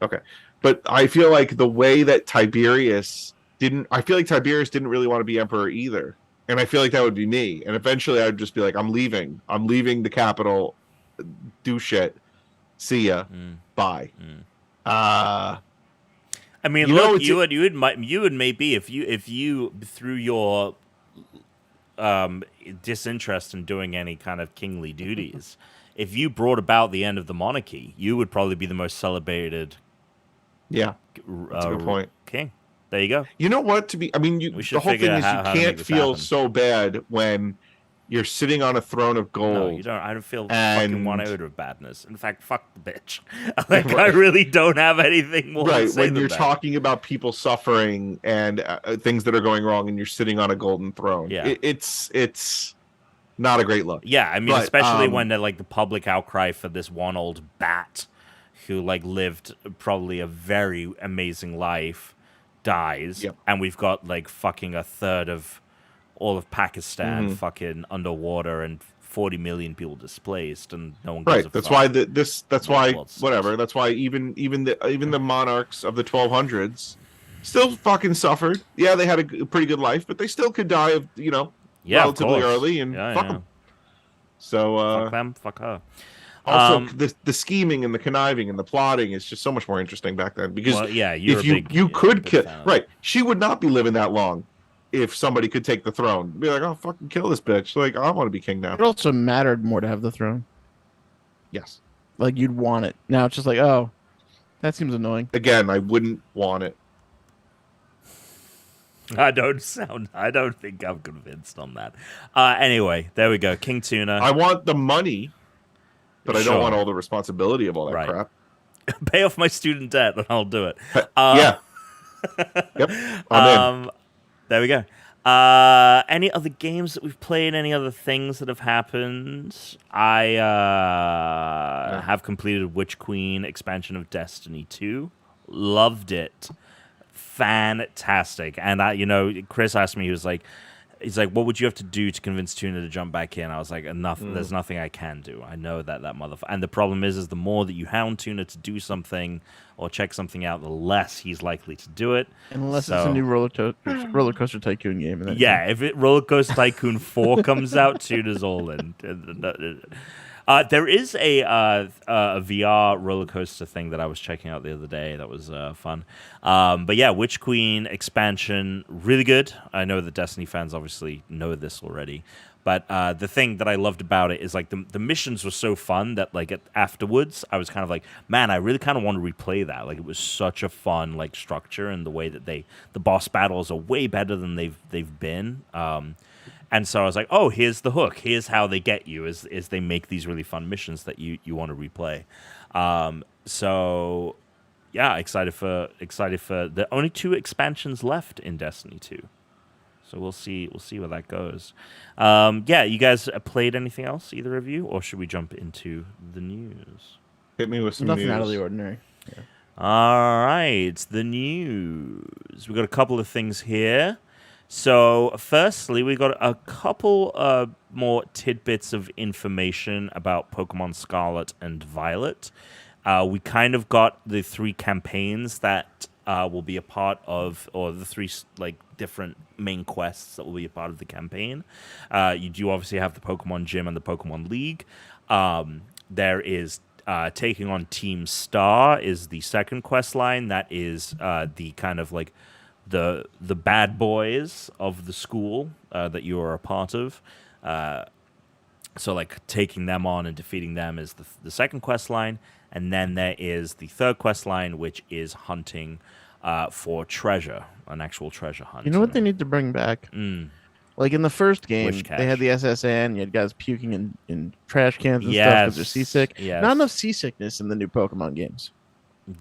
Okay, but I feel like the way that Tiberius didn't. I feel like Tiberius didn't really want to be emperor either. And I feel like that would be me. And eventually I'd just be like, I'm leaving. I'm leaving the capital. Do shit. See ya. Bye. I mean, look, you would maybe if you through your disinterest in doing any kind of kingly duties, if you brought about the end of the monarchy, you would probably be the most celebrated. Yeah, that's a good point. King. There you go. You know what? The whole thing is you can't feel so bad when you're sitting on a throne of gold. No, you don't. I don't feel fucking one iota of badness. In fact, fuck the bitch. Like, I really don't have anything more to say when than you're that. talking about people suffering and things that are going wrong, and you're sitting on a golden throne. Yeah. It's not a great look. Yeah, I mean, especially when the public outcry for this one old bat who lived probably a very amazing life dies, and we've got fucking a third of all of Pakistan fucking underwater and 40 million people displaced, and no one gives a that's fuck. why that's why whatever. That's why even the monarchs of the 1200s still fucking suffered. Yeah, they had a pretty good life, but they still could die of relatively early, and fuck them. So fuck them, fuck her. Also, the scheming and the conniving and the plotting is just so much more interesting back then, because you could kill. Right, she would not be living that long if somebody could take the throne. Be like, oh, fucking kill this bitch. Like, I want to be king now. It also mattered more to have the throne. Yes. Like, you'd want it. Now it's just like, oh, that seems annoying. Again, I wouldn't want it. I don't think I'm convinced on that. Anyway, there we go. King Tuna. I want the money, but I don't want all the responsibility of all that crap. Pay off my student debt and I'll do it. Yeah. Yep. I'm in. There we go. Any other games that we've played? Any other things that have happened? I have completed Witch Queen expansion of Destiny 2. Loved it. Fantastic. And Chris asked me, he's like, what would you have to do to convince Tuna to jump back in? I was like, nothing. There's nothing I can do. I know that motherfucker. And the problem is the more that you hound Tuna to do something or check something out, the less he's likely to do it. Unless it's a new roller coaster tycoon game. If Roller Coaster Tycoon 4 comes out, Tuna's all in. There is a VR roller coaster thing that I was checking out the other day that was fun. But yeah, Witch Queen expansion, really good. I know that Destiny fans obviously know this already. But the thing that I loved about it is the missions were so fun that afterwards I was kind of like, man, I really kind of want to replay that. It was such a fun structure, and the way that the boss battles are way better than they've been. And so I was like, oh, here's the hook. Here's how they get you is they make these really fun missions that you want to replay. So yeah, excited for the only 2 expansions left in Destiny 2. So we'll see where that goes. Yeah, you guys played anything else, either of you, or should we jump into the news? Hit me with some nothing news. out of the ordinary. Yeah. All right, the news. We've got a couple of things here. So, firstly, we got a couple more tidbits of information about Pokemon Scarlet and Violet. We kind of got the 3 campaigns that will be a part of, or the 3 different main quests that will be a part of the campaign. You do obviously have the Pokemon Gym and the Pokemon League. There is taking on Team Star is the second quest line. That is the kind of the bad boys of the school that you are a part of. So taking them on and defeating them is the second quest line. And then there is the third quest line, which is hunting for treasure, an actual treasure hunt. You know what they need to bring back? Like in the first game, Whiscash. they had the SSN. You had guys puking in trash cans and stuff Yes. because they're seasick. Yes. Not enough seasickness in the new Pokemon games.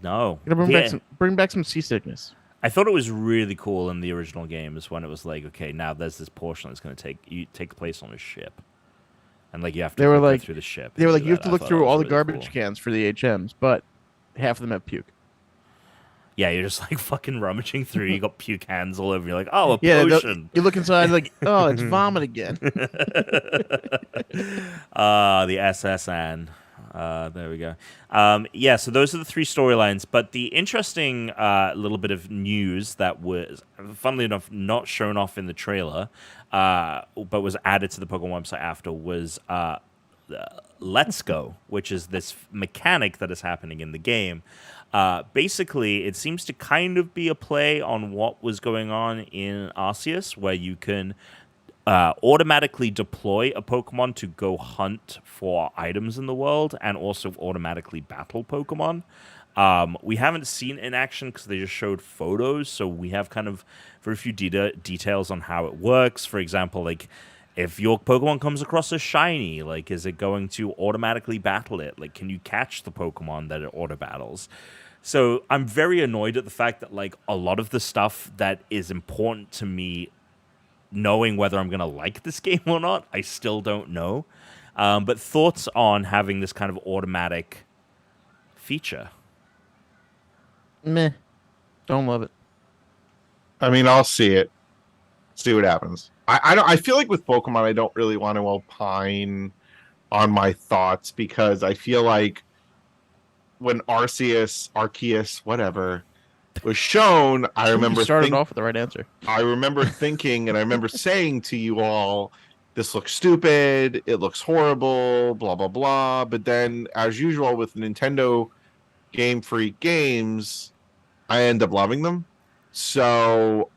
No. You gotta Yeah. bring back some seasickness. I thought it was really cool in the original games when it was like, okay, now there's this portion that's going to take place on a ship, and like you have to go through the ship. They were like, do you have that. to I look thought through that was all the really garbage cool. cans for the HMs, but half of them have puke. Yeah, you're just like fucking rummaging through. You got puke hands all over. You're like, oh, a Yeah, potion. you look inside, like, oh, it's vomit again. The SSN. There we go. Yeah, so those are the three storylines. But the interesting little bit of news that was, funnily enough, not shown off in the trailer, but was added to the Pokemon website after was Let's Go, which is this mechanic that is happening in the game. Basically, it seems to kind of be a play on what was going on in Arceus, where you can automatically deploy a Pokemon to go hunt for items in the world and also automatically battle Pokemon. We haven't seen it in action because they just showed photos, so we have kind of very few details on how it works. For example, like if your Pokemon comes across a shiny, like is it going to automatically battle it? Like can you catch the Pokemon that it auto battles? So I'm very annoyed at the fact that like a lot of the stuff that is important to me, knowing whether I'm going to like this game or not, I still don't know. But thoughts on having this kind of automatic feature? Meh. Don't love it. I mean, I'll see it. See what happens. I feel like with Pokemon, I don't really want to opine on my thoughts because I feel like when Arceus, whatever, was shown, I remember You started off with the right answer. I remember thinking and I remember saying to you all, this looks stupid, it looks horrible, blah, blah, blah. But then, as usual with Nintendo Game Freak games, I end up loving them. So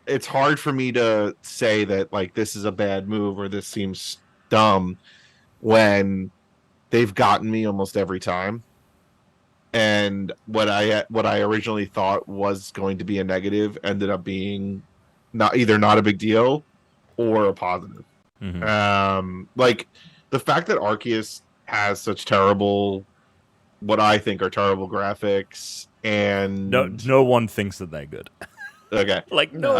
it's hard for me to say that like this is a bad move or this seems dumb when they've gotten me almost every time. And what I originally thought was going to be a negative ended up being not a big deal or a positive. Mm-hmm. Like the fact that Arceus has such terrible, what I think are terrible graphics, and no one thinks that they're good. Okay, Like No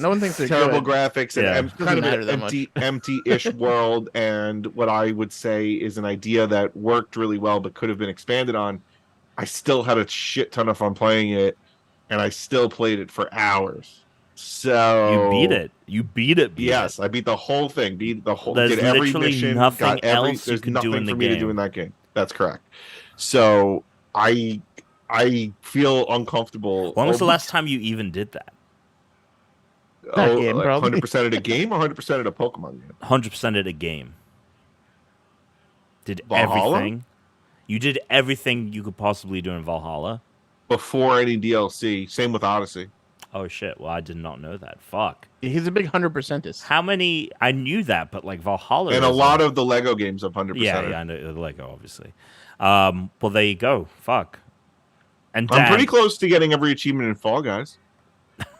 one thinks they're terrible good. graphics and, Yeah. and kind of matter an that empty-ish world, and what I would say is an idea that worked really well but could have been expanded on. I still had a shit ton of fun playing it, and I still played it for hours. So You beat it. You beat it. Yes, I beat the whole thing. Beat the whole. There's did every literally mission. nothing Got every. else you There's can nothing do in the for me to do game. in that game. That's correct. So I feel uncomfortable. When was the last time you even did that? That game, probably. 100% at a game or 100% at a Pokemon game? 100% at a game. Did Valhalla? everything. You did everything you could possibly do in Valhalla. Before any DLC. Same with Odyssey. Oh shit! Well, I did not know that. Fuck. He's a big 100%ist. How many? I knew that, but like Valhalla. And a is lot of the Lego games of 100%. Yeah, I know the Lego, obviously. Well, there you go. Fuck. And I'm Dan, pretty close to getting every achievement in Fall Guys.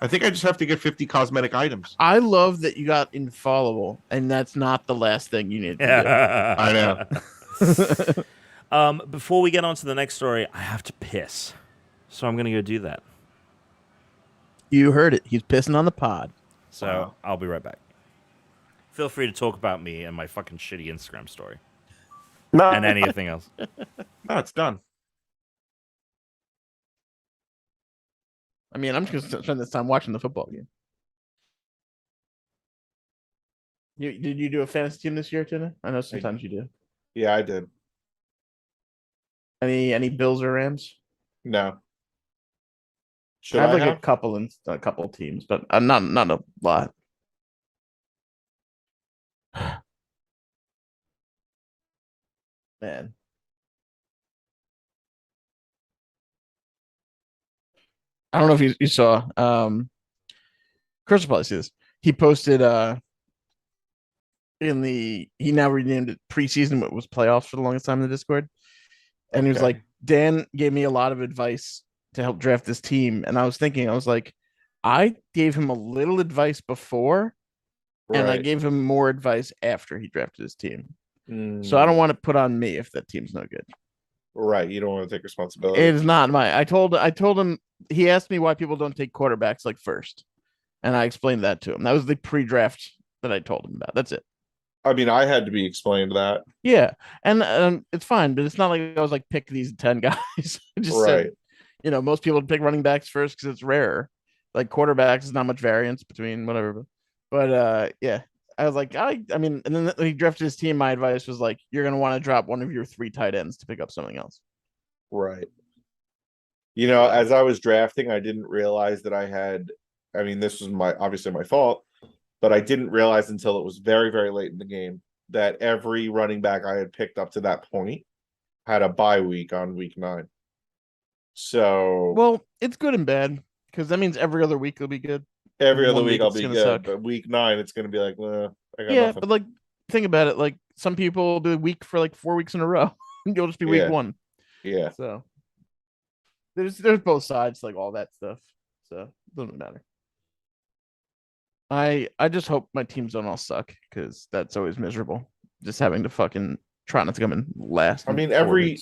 I think I just have to get 50 cosmetic items. I love that you got infallible, and that's not the last thing you need to I know. Before we get on to the next story, I have to piss, so I'm gonna go do that. do. You heard it. He's pissing on the pod. So Wow. I'll be right back. Feel free to talk about me and my fucking shitty Instagram story No, and anything else. no, it's done. I mean, I'm just gonna spend this time watching the football game. Did you do a fantasy team this year, Tuna? I know sometimes you do. Yeah, I did. Any Bills or Rams? No. Should I have I like have? a couple teams, but I'm not a lot. Man. I don't know if you saw Chris will probably see this. He posted he now renamed it preseason, what was playoffs for the longest time in the Discord. And he was Okay. like, Dan gave me a lot of advice to help draft this team. And I was thinking, I was like, I gave him a little advice before and I Right. gave him more advice after he drafted his team. Mm. So I don't want to put on me if that team's no good. Right. You don't want to take responsibility. It is not my. I told him. He asked me why people don't take quarterbacks like first, and I explained that to him. That was the pre-draft that I told him about. That's it. I mean, I had to be explained that. Yeah, and it's fine, but it's not like I was like pick these 10 guys. I just said, most people pick running backs first because it's rarer. Like quarterbacks is not much variance between whatever. But yeah, I was like, I mean, and then he drafted his team. My advice was like, you're gonna want to drop one of your 3 tight ends to pick up something else. Right. As I was drafting, I didn't realize that I had. I mean, this was obviously my fault, but I didn't realize until it was very, very late in the game that every running back I had picked up to that point had a bye week on week 9. So, well, it's good and bad because that means every other week will be good. Every other 1 week week I'll it's be gonna good, suck. but week 9 it's going to be like, I got Yeah, nothing. but like think about it. Like some people will do a week for like 4 weeks in a row. You'll just be week 1. Yeah. So there's both sides, like all that stuff. So it doesn't matter. I just hope my teams don't all suck because that's always miserable. Just having to fucking try not to come in last. I mean, every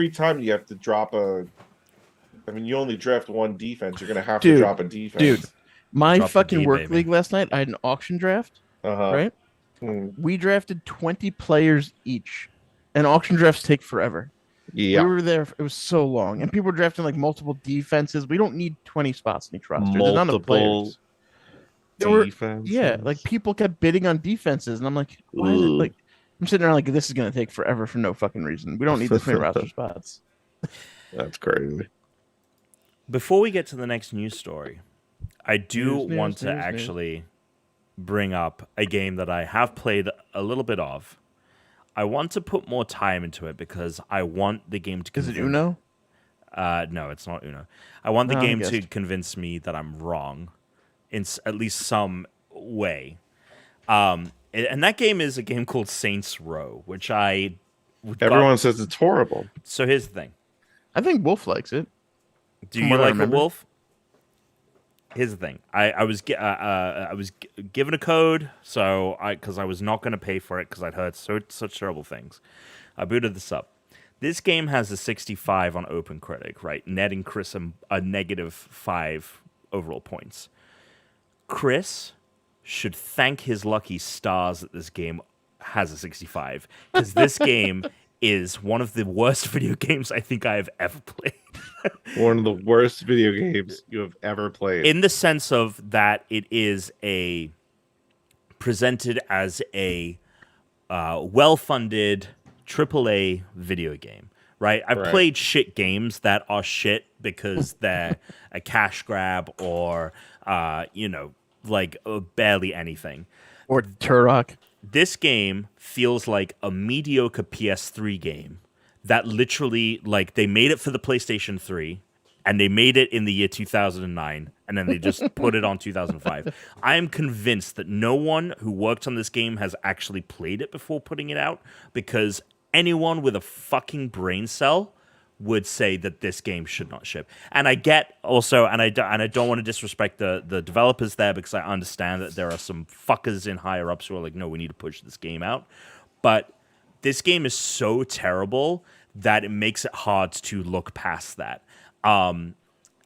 time you have to drop you only draft one defense. You're gonna have to drop a defense. Dude, my Drop the fucking D, work baby. league last night, I had an auction draft, right? We drafted 20 players each, and auction drafts take forever. Yeah. We were there. It was so long, and people were drafting like multiple defenses. We don't need 20 spots in each roster. There's not enough players. Like people kept bidding on defenses, and I'm like, why is it like? I'm sitting there like, this is gonna take forever for no fucking reason. We don't need this many roster spots. That's crazy. Before we get to the next news story, I do want to actually bring up a game that I have played a little bit of. I want to put more time into it because I want the game to. Is it Uno? No, it's not Uno. I want the game to convince me that I'm wrong in at least some way. And that game is a game called Saints Row, which everyone says it's horrible. So here's the thing. I think Wolf likes it. Do you like the Wolf? Here's the thing. I was given a code, because I was not going to pay for it because I'd heard such terrible things. I booted this up. This game has a 65 on OpenCritic, right? Netting Chris a -5 overall points. Chris should thank his lucky stars that this game has a 65, because this game is one of the worst video games I think I have ever played. One of the worst video games you have ever played. In the sense of that it is presented as a well-funded AAA video game, right? I've played shit games that are shit because they're a cash grab or, barely anything. Or Turok. This game feels like a mediocre PS3 game that literally, they made it for the PlayStation 3 and they made it in the year 2009 and then they just put it on 2005. I am convinced that no one who worked on this game has actually played it before putting it out, because anyone with a fucking brain cell would say that this game should not ship. And I get also, and I don't want to disrespect the developers there, because I understand that there are some fuckers in higher ups who are like, no, we need to push this game out. But this game is so terrible that it makes it hard to look past that. Does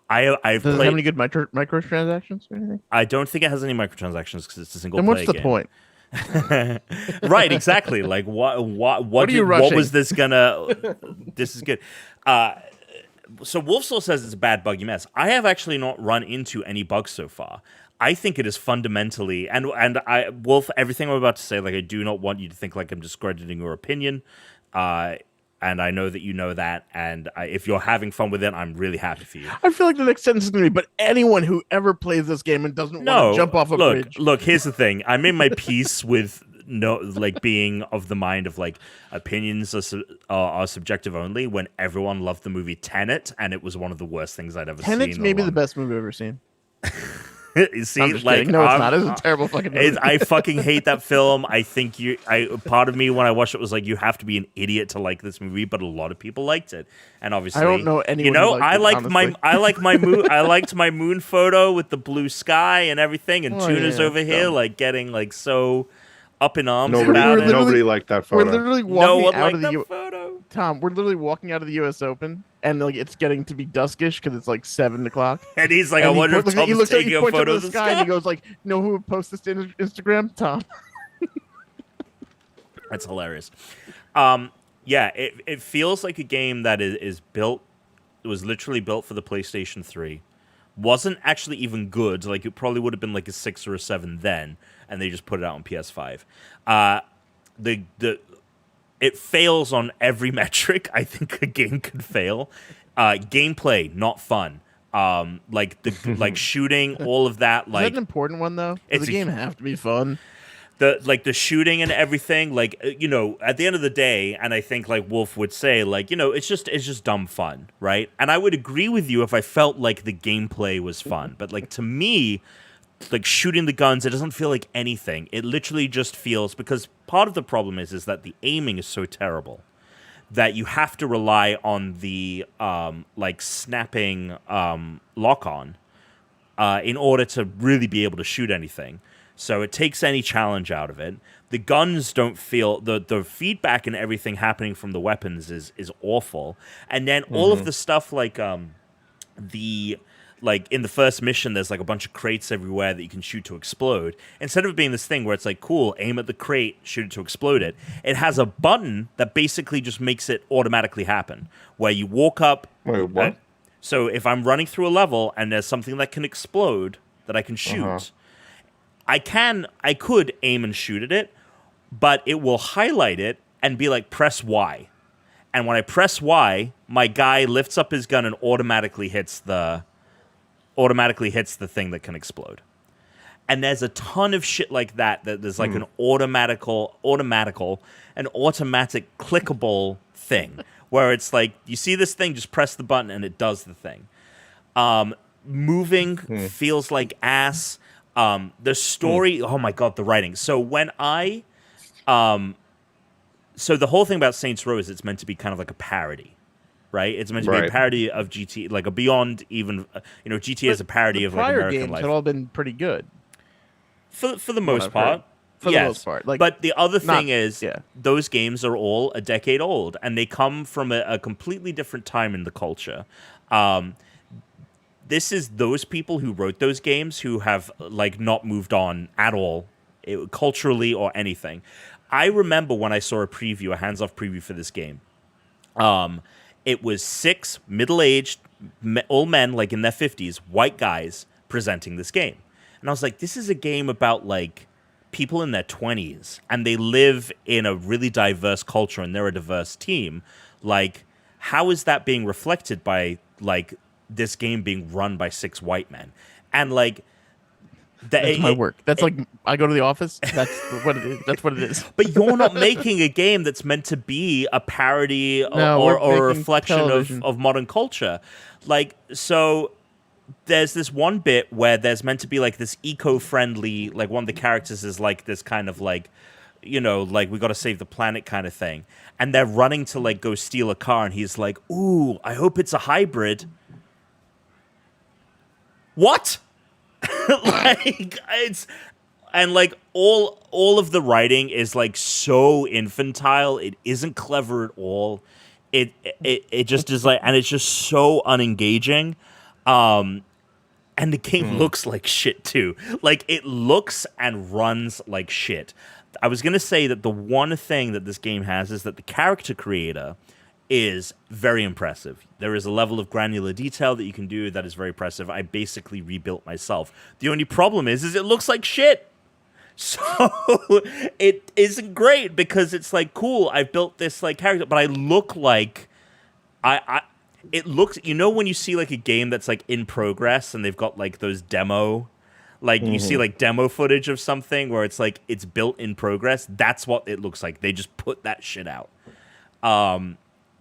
it have any good microtransactions or anything? I don't think it has any microtransactions because it's a single player game. Then what's the point? Right, exactly. Like what was this gonna? This is good. So Wolfsoul says it's a bad buggy mess. I have actually not run into any bugs so far. I think it is fundamentally Wolf, everything I'm about to say, I do not want you to think like I'm discrediting your opinion. And I know that you know that, and if you're having fun with it, I'm really happy for you. I feel like the next sentence is going to be, but anyone who ever plays this game and doesn't want to jump off a bridge. Look, here's the thing. I made my peace with being of the mind of opinions are subjective only, when everyone loved the movie Tenet, and it was one of the worst things I'd ever seen. Tenet's maybe the best movie I've ever seen. You see, I'm just like, kidding. No, it's not. It's a terrible fucking movie. I fucking hate that film. I think part of me when I watched it was like, you have to be an idiot to like this movie, but a lot of people liked it, and obviously, I don't know anyone. You know, who liked it, I liked my moon photo with the blue sky and everything, and Tuna's over here like getting like so up in arms about it. Nobody liked that photo. We're literally No walking one out liked of the that photo. Tom. We're literally walking out of the U.S. Open, and like it's getting to be duskish because it's like 7 o'clock. And he's like, I wonder if Tom's taking a photo of the sky. And he goes like, "Know who would post this to Instagram? Tom." That's hilarious. Yeah, it feels like a game that is built. It was literally built for the PlayStation 3. Wasn't actually even good. Like it probably would have been like a 6 or a 7 then, and they just put it out on PS5. It fails on every metric I think a game could fail. Gameplay, not fun. Like shooting, all of that. Is like that an important one though? Does the game have to be fun? The shooting and everything, like at the end of the day, and I think like Wolf would say, like it's just dumb fun, right? And I would agree with you if I felt like the gameplay was fun, but like to me, like shooting the guns, it doesn't feel like anything. It literally just feels, because part of the problem is that the aiming is so terrible that you have to rely on the like snapping lock on in order to really be able to shoot anything. So it takes any challenge out of it. The guns don't feel the feedback and everything happening from the weapons is awful. And then all of the stuff like in the first mission, there's like a bunch of crates everywhere that you can shoot to explode. Instead of it being this thing where it's like, cool, aim at the crate, shoot it to explode it, it has a button that basically just makes it automatically happen. Where you walk up. Wait, what? So if I'm running through a level and there's something that can explode that I can shoot, I could aim and shoot at it, but it will highlight it and be like, press Y. And when I press Y, my guy lifts up his gun and automatically hits the thing that can explode. And there's a ton of shit like that there's like an automatic clickable thing where it's like, you see this thing, just press the button and it does the thing. Moving feels like ass. The story, oh my god, the writing. So when so the whole thing about Saints Row is it's meant to be kind of like a parody, right? It's meant to be a parody of GT, like a beyond even, GTA is a parody of like American games life. have all been pretty good For the most part. For the most part. Like, but the other thing is, those games are all a decade old, and they come from a completely different time in the culture. This is those people who wrote those games who have like not moved on at all, culturally or anything. I remember when I saw a hands-off preview for this game. It was 6 middle-aged old men, like in their 50s, white guys presenting this game, and I was like, this is a game about like people in their 20s, and they live in a really diverse culture, and they're a diverse team. Like, how is that being reflected by like this game being run by 6 white men? And like that's my work. That's like I go to the office. That's what it is. That's what it is. But you're not making a game that's meant to be a parody or a reflection of modern culture. Like, so there's this one bit where there's meant to be like this eco-friendly, like one of the characters is like this kind of like, like we got to save the planet kind of thing. And they're running to like go steal a car, and he's like, ooh, I hope it's a hybrid. What? Like, it's, and like all of the writing is like so infantile. It isn't clever at all. It just is like, and it's just so unengaging. And the game looks like shit too. Like, it looks and runs like shit. I was gonna say that the one thing that this game has is that the character creator is very impressive. There is a level of granular detail that you can do that is very impressive. I basically rebuilt myself. The only problem is it looks like shit. So it isn't great because it's like, cool, I've built this like character, but I look like it looks, when you see like a game that's like in progress and they've got like those demo, like you see like demo footage of something where it's like it's built in progress. That's what it looks like. They just put that shit out.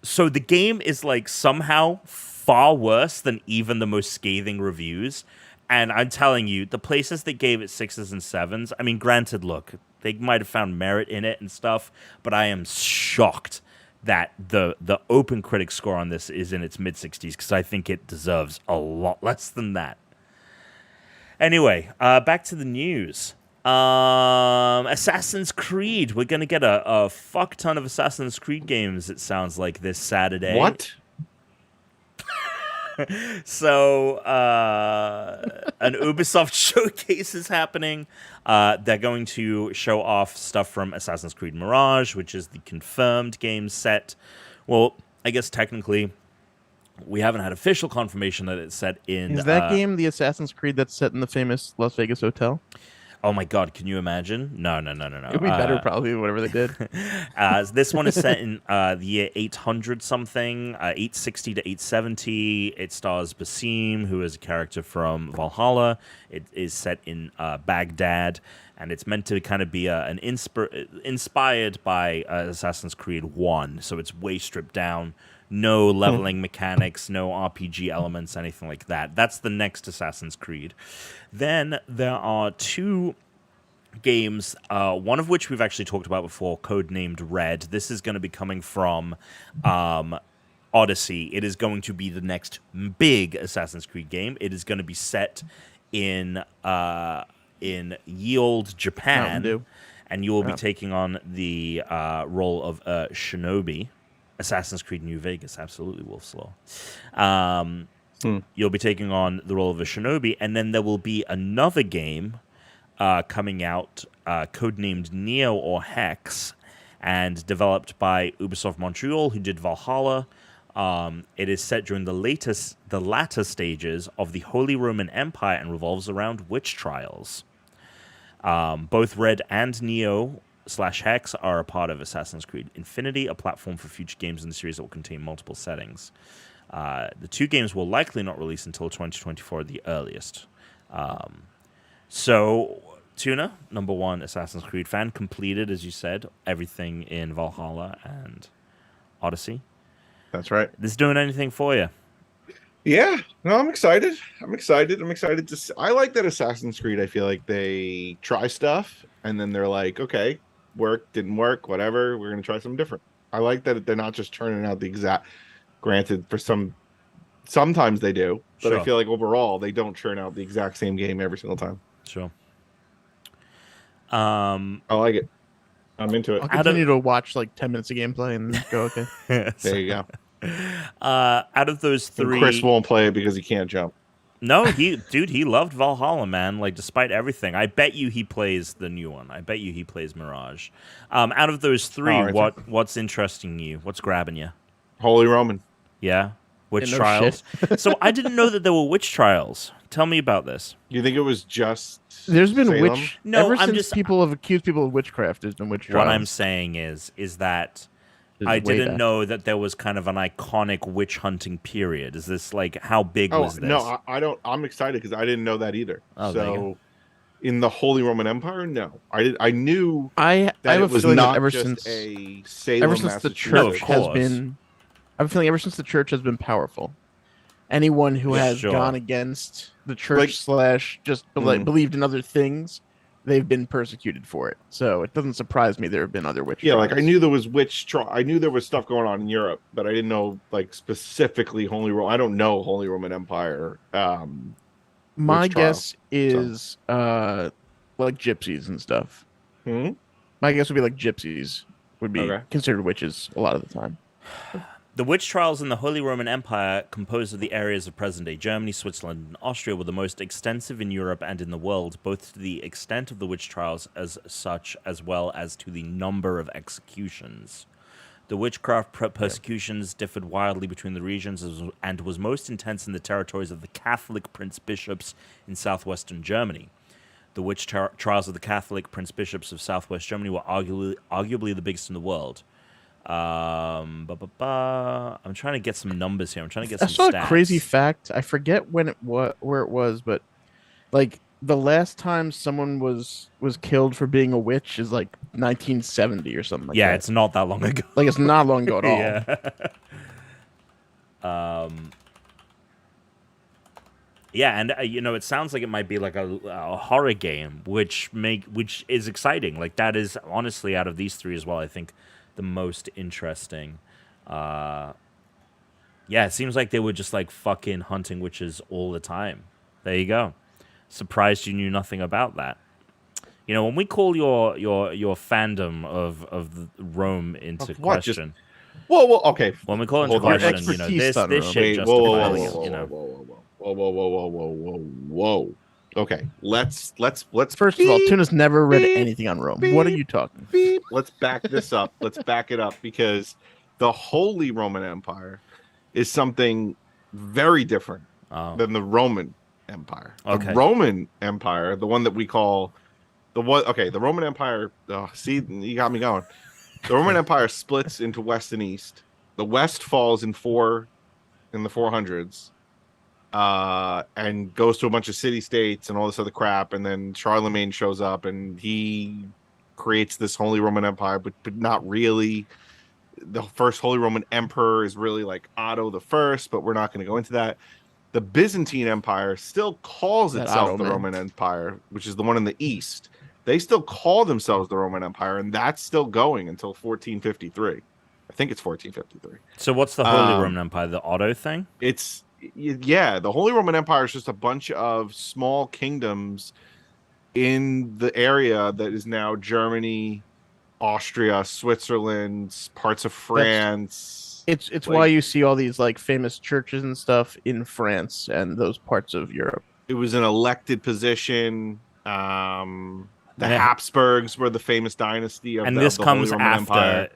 So the game is like somehow far worse than even the most scathing reviews. And I'm telling you, the places that gave it 6s and 7s, I mean, granted, look, they might have found merit in it and stuff, but I am shocked that the open critic score on this is in its mid-60s, because I think it deserves a lot less than that. Anyway, back to the news. Assassin's Creed. We're going to get a fuck ton of Assassin's Creed games, it sounds like, this Saturday. What? So, an Ubisoft showcase is happening. They're going to show off stuff from Assassin's Creed Mirage, which is the confirmed game set. Well, I guess technically, we haven't had official confirmation that it's set in... Is that game the Assassin's Creed that's set in the famous Las Vegas hotel? Oh my god, can you imagine? No. It'd be better probably, whatever they did. This one is set in the year 800 something, 860 to 870. It stars Basim, who is a character from Valhalla. It is set in Baghdad, and it's meant to kind of be inspired by Assassin's Creed 1, so it's way stripped down. No leveling mechanics, no RPG elements, anything like that. That's the next Assassin's Creed. Then there are 2 games, one of which we've actually talked about before, codenamed Red. This is going to be coming from Odyssey. It is going to be the next big Assassin's Creed game. It is going to be set in ye olde Japan, and you will be taking on the role of Shinobi. Assassin's Creed New Vegas, absolutely, Wolfslaw. You'll be taking on the role of a shinobi, and then there will be another game coming out, codenamed Neo or Hex, and developed by Ubisoft Montreal, who did Valhalla. It is set during the latter stages of the Holy Roman Empire and revolves around witch trials. Both Red and Neo / Hex are a part of Assassin's Creed Infinity, a platform for future games in the series that will contain multiple settings. The 2 games will likely not release until 2024 at the earliest. So, Tuna, number 1 Assassin's Creed fan, completed, as you said, everything in Valhalla and Odyssey. That's right. This doing anything for you? Yeah, no, I'm excited. I'm excited to. I like that Assassin's Creed. I feel like they try stuff and then they're like, okay, didn't work, whatever. We're gonna try something different. I like that they're not just turning out the exact. Granted, sometimes they do, but Sure. I feel like overall they don't churn out the exact same game every single time. Sure. I like it. I'm into it. I'll continue to watch like 10 minutes of gameplay and go, okay. There you go. Out of those 3, And Chris won't play it because he can't jump. No, he loved Valhalla, man. Like, despite everything, I bet you he plays the new one. I bet you he plays Mirage. Out of those 3, what's interesting you? What's grabbing you? Holy Roman. Yeah, witch trials. So I didn't know that there were witch trials. Tell me about this. You think it was just? There's been Salem? witch. No, ever I'm since just- people have accused people of witchcraft, there's been witch trials. What I'm saying is that I Way didn't back. know that there was kind of an iconic witch hunting period. Is this like how big was this? No, I don't. I'm excited because I didn't know that either. Oh, there you so, in the Holy Roman Empire, no, I did. I knew I that have a it was feeling that not ever just since a Salem, ever since the Massachusetts. church has course. been, I have a feeling ever since the church has been powerful, anyone who Yeah, has sure. gone against the church / just believed in other things, they've been persecuted for it. So it doesn't surprise me there have been other witch Yeah, trials. like I knew there was I knew there was stuff going on in Europe, but I didn't know like specifically Holy Roman. I don't know Holy Roman Empire. My witch trial, guess is like gypsies and stuff. Hmm? My guess would be like gypsies would be Okay. considered witches a lot of the time. The witch trials in the Holy Roman Empire, composed of the areas of present-day Germany, Switzerland, and Austria, were the most extensive in Europe and in the world, both to the extent of the witch trials as such, as well as to the number of executions. The witchcraft persecutions differed wildly between the regions and was most intense in the territories of the Catholic prince-bishops in southwestern Germany. The witch trials of the Catholic prince-bishops of southwest Germany were arguably the biggest in the world. I'm trying to get some numbers here. I'm trying to get I some saw stats. a crazy fact. I forget where it was, but like the last time someone was killed for being a witch is like 1970 or something like that. Yeah, it's not that long ago. like it's not long ago at all. Yeah. Yeah, and it sounds like it might be like a horror game, which is exciting. Like that is honestly out of these three as well, I think the most interesting. Yeah, it seems like they were just like fucking hunting witches all the time. There you go. Surprised you knew nothing about that. When we call your fandom of Rome into What? question, Whoa, okay. when we call into Hold on. question, Expertise on this Rome. shit Wait, justifies, whoa. Okay, let's First of all, beep, Tuna's never read beep, anything on Rome. beep, What are you talking? beep. Let's back this up. Let's back it up because the Holy Roman Empire is something very different than the Roman Empire. Okay. The Roman Empire, the one that we call the Roman Empire. See, you got me going. The Roman Empire splits into West and East. The West falls in the 400s. And goes to a bunch of city-states and all this other crap, and then Charlemagne shows up and he creates this Holy Roman Empire, but not really. The first Holy Roman Emperor is really like Otto the First, but we're not going to go into that. The Byzantine Empire still calls itself the Roman Empire, which is the one in the East. They still call themselves the Roman Empire, and that's still going until 1453. I think it's 1453. So what's the Holy Roman Empire? The Otto thing? The Holy Roman Empire is just a bunch of small kingdoms in the area that is now Germany, Austria, Switzerland, parts of France. It's like, why you see all these like famous churches and stuff in France and those parts of Europe. It was an elected position. The Habsburgs were the famous dynasty of the Holy Roman Empire.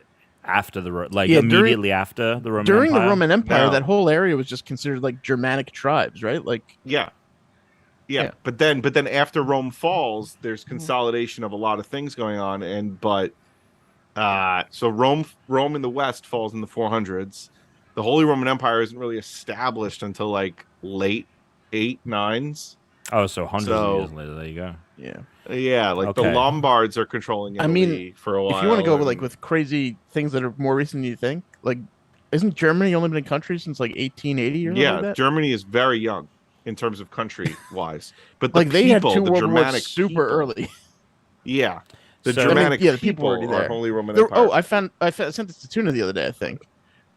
After immediately after the Roman Empire? During the Roman Empire, that whole area was just considered like Germanic tribes, right? Like yeah. But then after Rome falls, there's consolidation of a lot of things going on, so Rome in the West falls in the 400s. The Holy Roman Empire isn't really established until like late 800s. Oh, so hundreds of years later. There you go. Yeah, like the Lombards are controlling Italy for a while. If you want to go like with crazy things that are more recent than you think, like isn't Germany only been a country since like 1880 or something like that? Germany is very young in terms of country wise, but like they had two World Wars super early. Yeah, the Germanic people were already there. Holy Roman Empire. I sent this to Tuna the other day, I think,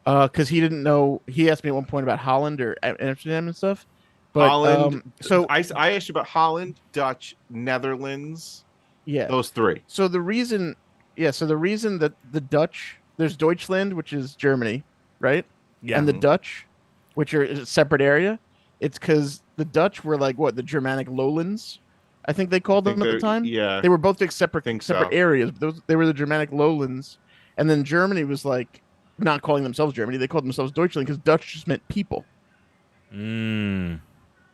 because he didn't know. He asked me at one point about Holland or Amsterdam and stuff. But, Holland. So I asked you about Holland, Dutch, Netherlands. Yeah, those three. So the reason that the Dutch, there's Deutschland, which is Germany, right? Yeah. And the Dutch, which are a separate area, it's because the Dutch were like the Germanic lowlands, I think they called them at the time. Yeah, they were both separate areas. They were the Germanic lowlands, and then Germany was like not calling themselves Germany; they called themselves Deutschland because Dutch just meant people.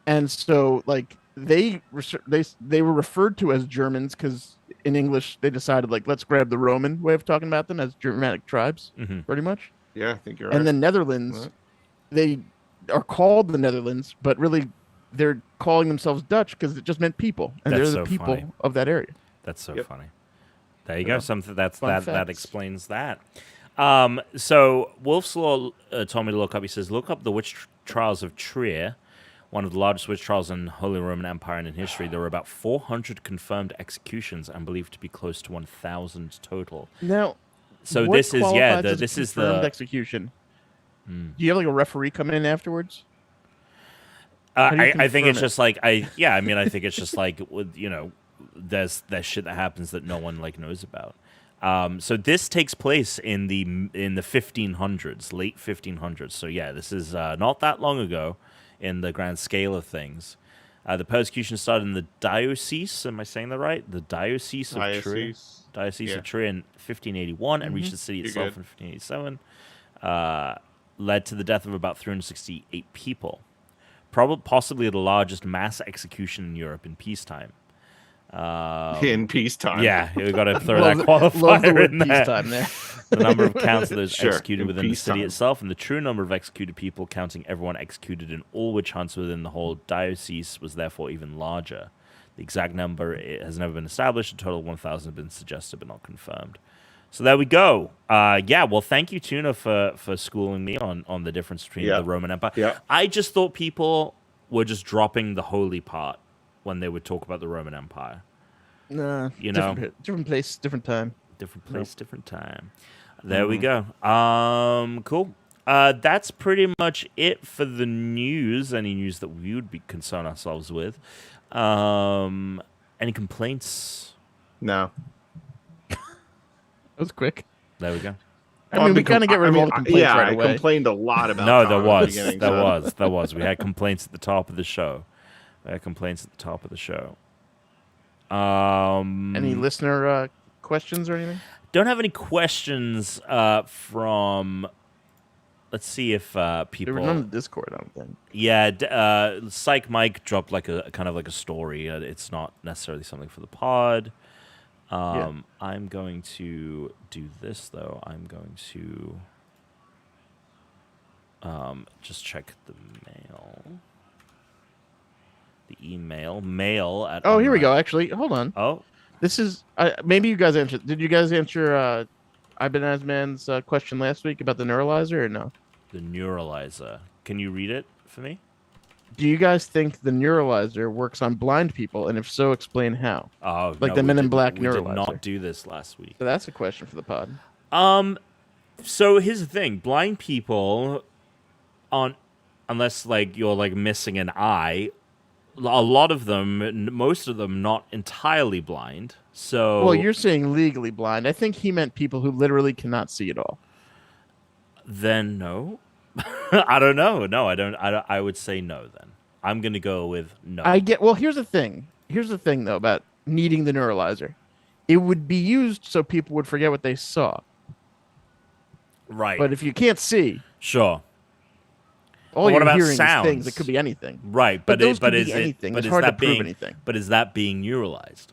And so, like, they were referred to as Germans because in English they decided, like, let's grab the Roman way of talking about them as Germanic tribes, pretty much. Yeah, I think you're right. And then Netherlands, they are called the Netherlands, but really they're calling themselves Dutch because it just meant people, and they're the people of that area. That's so funny. There you go. Something that explains that. So Wolf's Law told me to look up. He says, look up the witch trials of Trier, one of the largest witch trials in Holy Roman Empire and in history. There were about 400 confirmed executions and believed to be close to 1,000 total. Now, so this is the execution. Do you have like a referee come in afterwards? I think it's just like I think it's just like there's shit that happens that no one like knows about. So this takes place in the 1500s, late 1500s. So yeah, this is not that long ago in the grand scale of things. The persecution started in the diocese. Am I saying that right? The diocese of Trier. Diocese of Trier in 1581 and reached the city itself in 1587. Led to the death of about 368 people. Possibly the largest mass execution in Europe in peacetime. In peacetime. Yeah, we've got to throw that qualifier in there. Peacetime there. The number of counselors executed within the city itself and the true number of executed people, counting everyone executed in all witch hunts within the whole diocese, was therefore even larger. The exact number has never been established. A total of 1,000 have been suggested but not confirmed. So there we go. Well, thank you, Tuna, for schooling me on the difference between the Roman Empire. Yeah. I just thought people were just dropping the holy part when they would talk about the Roman Empire. Nah, You know? different place, different time. Different place, different time. There we go. Cool. That's pretty much it for the news. Any news that we would be concern ourselves with. Any complaints? No. That was quick. There we go. I mean, we kind of get rid of all the complaints right away. I complained a lot about. No, Tom at the beginning, so- there was. We had complaints at the top of the show. Any listener questions or anything? Don't have any questions from. Let's see if people. There were none in Discord, I don't think. Yeah, Psych Mike dropped like a kind of like a story. It's not necessarily something for the pod. I'm going to do this though. I'm going to just check the mail. The email. Mail at. Oh, here we go. Actually, hold on. Oh, this is maybe you guys answered. Did you guys answer Ibanez Man's question last week about the neuralizer or no? the neuralizer. Can you read it for me? Do you guys think the neuralizer works on blind people, and if so, explain how? Oh, Like no, the Men in did- Black We did neuralizer. not do this last week. So that's a question for the pod. So here's the thing: blind people aren't, unless like you're like missing an eye. A lot of them, most of them, not entirely blind. So Well, you're saying legally blind. I think he meant people who literally cannot see at all. then no. I don't know. No, I don't. I would say no. Then I'm gonna go with no. I get. Well, here's the thing. Here's the thing, though, about needing the neuralizer. It would be used so people would forget what they saw. Right. But if you can't see, Sure. all But what you're about hearing sounds? is things. It could be anything. Right. But those could is be it? anything. But It's is hard to that prove being? anything. But is that being neuralized?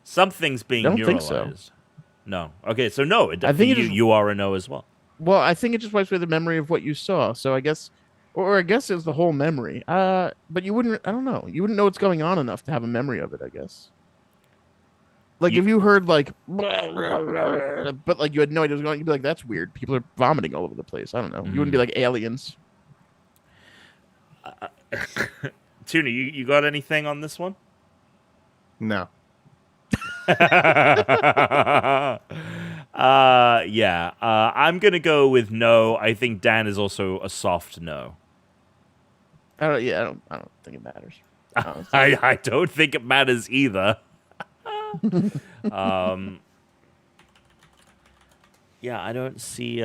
Something's being I don't think neuralized. so. No. Okay. So no. I think it you, is- you are a no as well. Well, I think it just wipes away the memory of what you saw. So I guess, or I guess it's the whole memory. But you wouldn't. I don't know. You wouldn't know what's going on enough to have a memory of it. I guess. Like if you heard like, but like you had no idea what was going on, you'd be like, "That's weird." People are vomiting all over the place. I don't know. You wouldn't be like aliens. Tuna, you got anything on this one? No. Yeah. I'm gonna go with no. I think Dan is also a soft no. I don't. Yeah, I don't think it matters. honestly. I don't think it matters either. Yeah, I don't see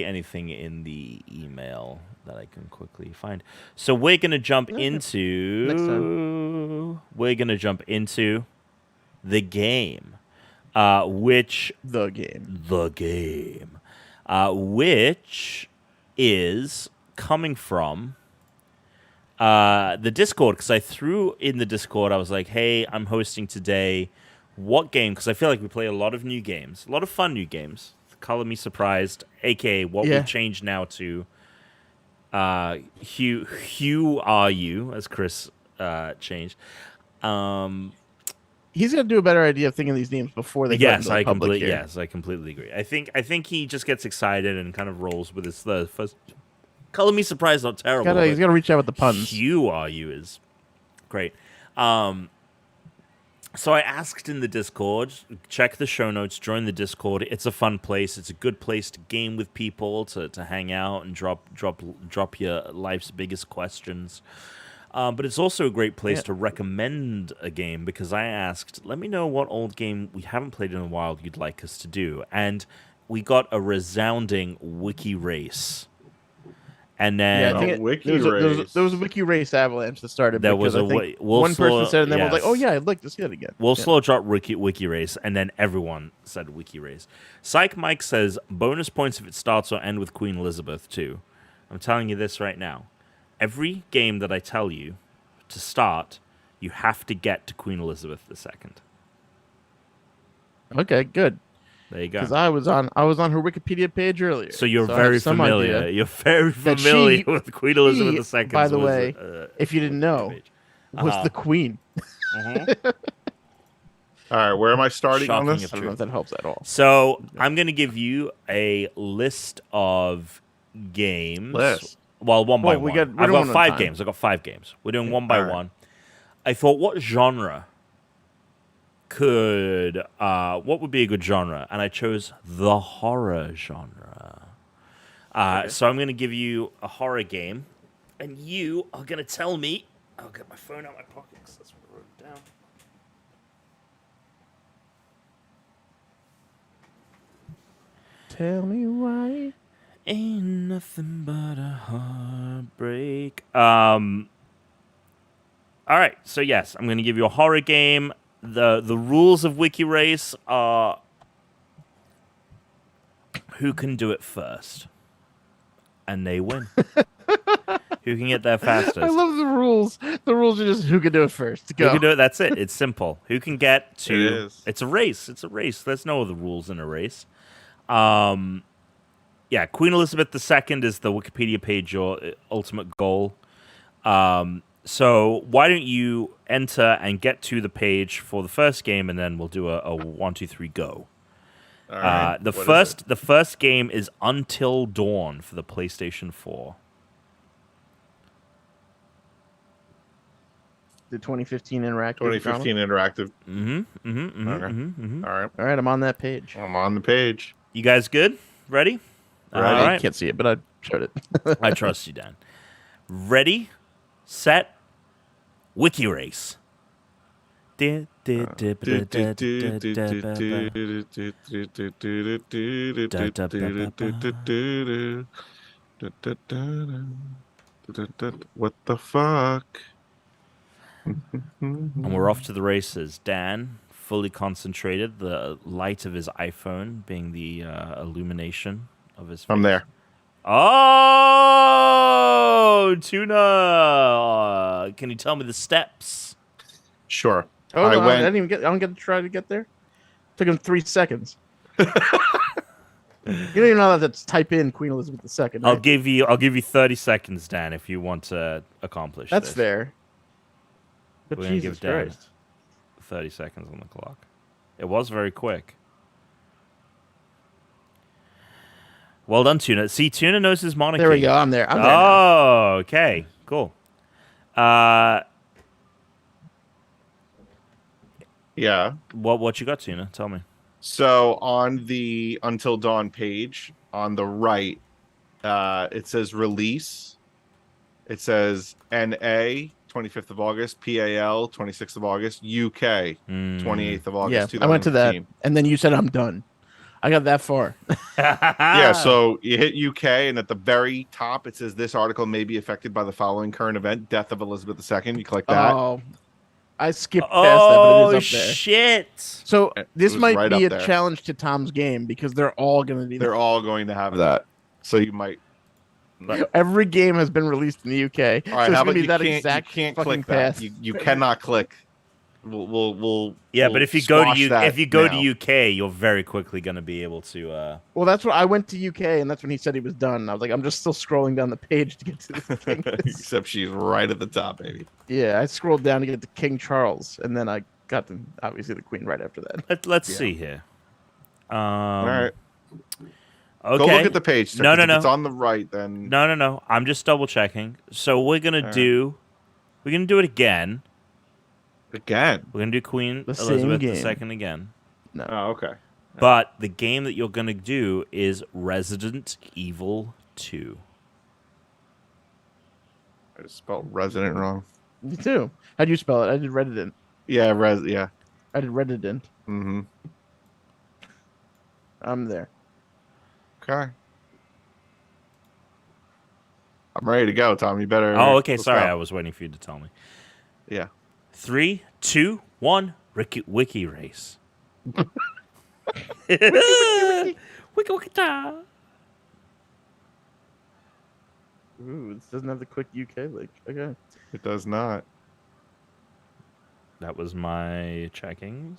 anything in the email that I can quickly find. So we're gonna jump into the game, which The game. which is coming from the Discord, because I threw in the Discord, I was like, hey, I'm hosting today. What game? Because I feel like we play a lot of new games, a lot of fun new games. Color Me Surprised, aka what Yeah. we've changed now to Hugh Are You, as Chris changed. He's gonna do a better idea of thinking of these names before they. Yes, go into the public here. I completely agree. I think he just gets excited and kind of rolls with his first. Color Me Surprised, not terrible. He's but gotta reach out with the puns. Hugh Are You is great. So I asked in the Discord, check the show notes, join the Discord. It's a fun place. It's a good place to game with people, to hang out and drop your life's biggest questions. But it's also a great place to recommend a game, because I asked, let me know what old game we haven't played in a while you'd like us to do. And we got a resounding Wiki race. And then Yeah, I think Wiki there was a Wiki race avalanche that started. There because was I a think Wolf one person Slaw- said, it, and then was like, yes. "Oh yeah, I'd like to see it again." We'll Yeah. slow drop Wiki race, and then everyone said Wiki race. Psych Mike says bonus points if it starts or end with Queen Elizabeth too. I'm telling you this right now. Every game that I tell you to start, you have to get to Queen Elizabeth II. Okay, good. There you go. Because I was on her Wikipedia page earlier. So you're I very have some familiar. idea You're very that familiar she- with Queen Elizabeth II. by the way, if you didn't know, was Uh-huh. the Queen. All right, where am I starting on Shocking this? I don't know if that helps at all. So I'm going to give you a list of games. List. Well, one by Well, one. we're I've doing got one 5 time. games. I've got 5 games. We're doing one by All right. one. I thought, what genre could what would be a good genre? And I chose the horror genre. So I'm going to give you a horror game, and you are going to tell me. I'll get my phone out of my pocket because that's what I wrote it down. Tell me why. Ain't nothing but a heartbreak. All right, so yes, I'm going to give you a horror game. The rules of Wiki Race are who can do it first, and they win. Who can get there fastest? I love the rules. The rules are just who can do it first. Who Go. can do it? That's it. It's simple. Who can get to? It is. It's a race. It's a race. There's no other rules in a race. Yeah, Queen Elizabeth II is the Wikipedia page, your ultimate goal. So why don't you enter and get to the page for the first game, and then we'll do a 1, 2, 3, go. All right. The What is it? first game is Until Dawn for the PlayStation 4. The 2015 interactive. 2015 interactive. Mm-hmm. All right. All right, I'm on that page. I'm on the page. You guys good? Ready? All Ready. I right. can't see it, but I showed it. I trust you, Dan. Ready, set, Wiki Race. What the fuck? And we're off to the races. Dan, fully concentrated, the light of his iPhone being the illumination of his face. I'm there. Oh, Tuna! Can you tell me the steps? Sure. Oh, I no, went. I didn't even get. I don't get to try to get there. Took him 3 seconds. You don't even know that to type in Queen Elizabeth II. Right? I'll give you 30 seconds, Dan, if you want to accomplish That's this. fair. But We're gonna Jesus give Dan Christ. 30 seconds on the clock. It was very quick. Well done, Tuna. See, Tuna knows his monarchy. There we go. I'm there. I'm there now. Oh, okay. Cool. Yeah. What you got, Tuna? Tell me. So on the Until Dawn page on the right, it says release. It says NA 25th of August, PAL 26th of August, UK 28th of August. Yeah, I went to that, 2015. and then you said I'm done. I got that far. Yeah, so you hit UK, and at the very top it says this article may be affected by the following current event: death of Elizabeth II. You click that. Oh, I skipped past that, but it is up there. Shit! So It this was might right be a up there. challenge to Tom's game because they're all going to be. They're all going to have that. So you might. Every game has been released in the UK. All right, so it's how going to about be you that can't, exact you can't fucking click that. path. You cannot click. We'll Yeah, we'll but if you go squash that now. to UK, you're very quickly going to be able to. Well, that's what I went to UK, and that's when he said he was done. I was like, I'm just still scrolling down the page to get to the thing. Except she's right at the top, baby. Yeah, I scrolled down to get to King Charles, and then I got to obviously the Queen right after that. Let's see here. All right. Okay. Go look at the page. Sir, No, 'cause no, if no. It's on the right, then No. I'm just double checking. So we're gonna right. do it again. again. We're gonna do Queen The same Elizabeth game. II again. No. Oh, okay. But the game that you're gonna do is Resident Evil 2. I just spelled resident wrong. Me too. How'd you spell it? I did Reddit. Yeah, yeah. I did Reddit. Mm-hmm. I'm there. Okay. I'm ready to go, Tom. You better. Oh, okay. let's Sorry, go. I was waiting for you to tell me. Yeah. 3, 2, 1. Wiki race. Wiki ta. Ooh, this doesn't have the quick UK link. Okay. It does not. That was my checkings.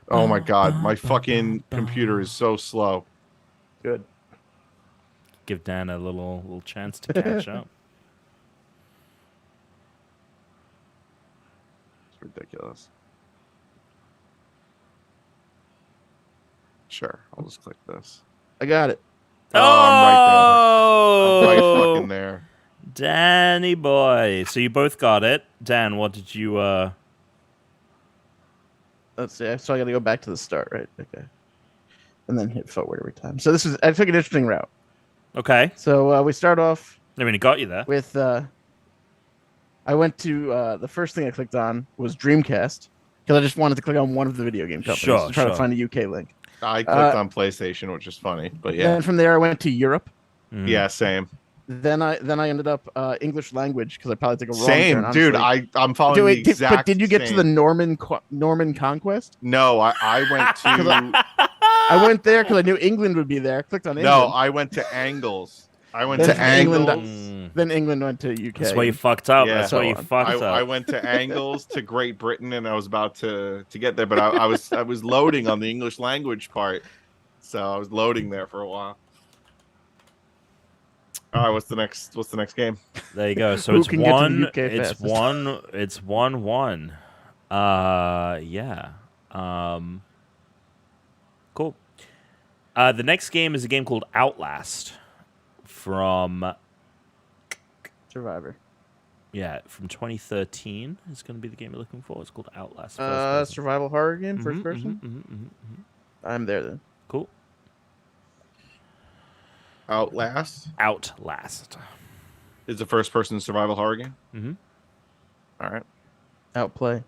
Oh my god, my fucking computer is so slow. Good. Give Dan a little chance to catch up. It's ridiculous. Sure, I'll just click this. I got it. Oh, I'm right there. I'm right Oh, fucking there. Danny boy. So you both got it. Dan, what did you Let's see. So I got to go back to the start, right? Okay. And then hit forward every time. So I took an interesting route. Okay. So we start off I mean, it got you there. with I went to the first thing I clicked on was Dreamcast because I just wanted to click on one of the video game companies Sure, to try to sure. find a UK link. I clicked on PlayStation, which is funny, but yeah. Then from there I went to Europe. Mm. Yeah, same. Then I ended up English language because I probably took a wrong Same, turn. dude. honestly. I'm following the exact but did you get to the same. Norman Conquest? No, I went to I went there because I knew England would be there. I clicked on England. no, I went to Angles. I went Then to from England, Angles. Then England went to UK. That's where you fucked up. Yeah. That's where you So fucked up. I went to Angles to Great Britain, and I was about to get there, but I was loading on the English language part, so I was loading there for a while. All right, what's the next game? There you go. So Who it's can get to the one. UK It's fastest? one. It's 1-1. Yeah. Cool. The next game is a game called Outlast from Survivor. from 2013. Is going to be the game you're looking for. It's called Outlast. First person. Survival horror game, first Mhm, person. mhm, mhm, mhm. I'm there then. Cool. Outlast Outlast. is a first-person survival horror game. Mm-hmm. All right. Outplay.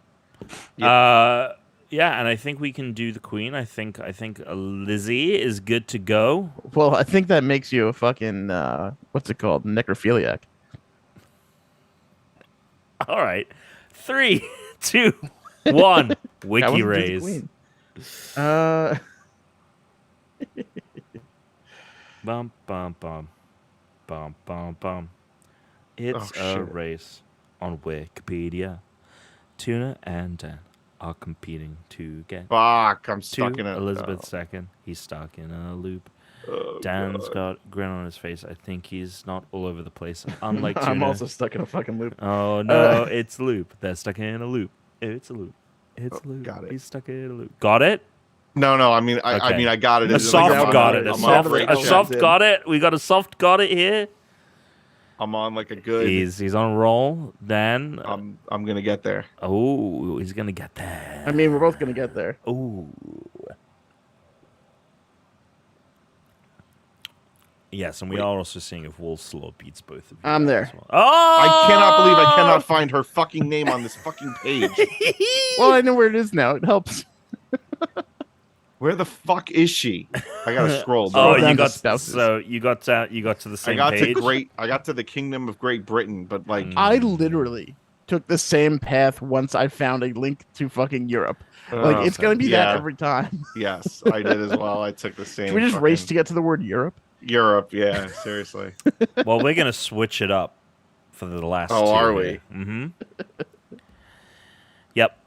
Yeah, and I think we can do the queen. I think Lizzie is good to go. Well, I think that makes you a fucking what's it called? Necrophiliac. All right. 3, 2, 1. I Wiki wasn't the raise. queen. Bum bum bum. Bum bum bum. It's Oh, a shit. race on Wikipedia. Tuna and Dan are competing to get Fuck, I'm to stuck in it. Elizabeth second. He's stuck in a loop. Oh, Dan's God. got a grin on his face. I think he's not all over the place. Unlike Tuna. I'm also stuck in a fucking loop. Oh no, it's loop. They're stuck in a loop. It's a loop. It's a loop. got it. He's stuck in a loop. Got it? No, I mean, I Okay. mean, I got it. A It's like soft I'm got on- it. A I'm soft, on great a chat. soft got it. We got a soft got it here. I'm on like a good. He's on roll. Dan. I'm gonna get there. Oh, he's gonna get there. I mean, we're both gonna get there. Oh. Yes, and we are also seeing if Wolfslaw beats both of you. I'm there. as well. Oh! I cannot believe I cannot find her fucking name on this fucking page. Well, I know where it is now. It helps. Where the fuck is she? I gotta scroll. Oh, Scroll you down to got spouses. so you got to the I same got page. I got to the Kingdom of Great Britain, but like, I literally took the same path once I found a link to fucking Europe. Like, it's gonna be yeah. that every time. Yes, I did as well. I took the same. Should we just fucking- race to get to the word Europe? Europe? Yeah, seriously. Well, we're gonna switch it up for the last. Oh, two are here. Mm-hmm. Yep.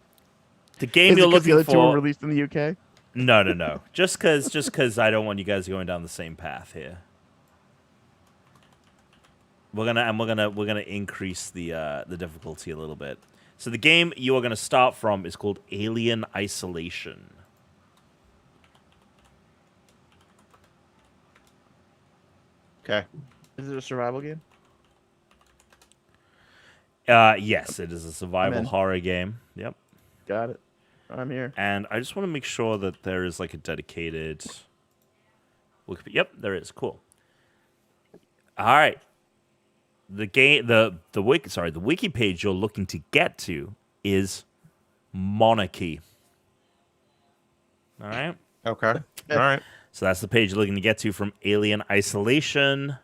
The game Is you're it 'cause the looking other two were for. released in the UK? No. Just because I don't want you guys going down the same path here. We're gonna increase the difficulty a little bit. So the game you are gonna start from is called Alien Isolation. Okay. Is it a survival game? Yes, it is a survival in. horror game. Yep. Got it. I'm here. And I just want to make sure that there is like a dedicated. Yep, there is. Cool. All right. The game, the wiki page you're looking to get to is Monarchy. All right. Okay. All right. So that's the page you're looking to get to from Alien Isolation.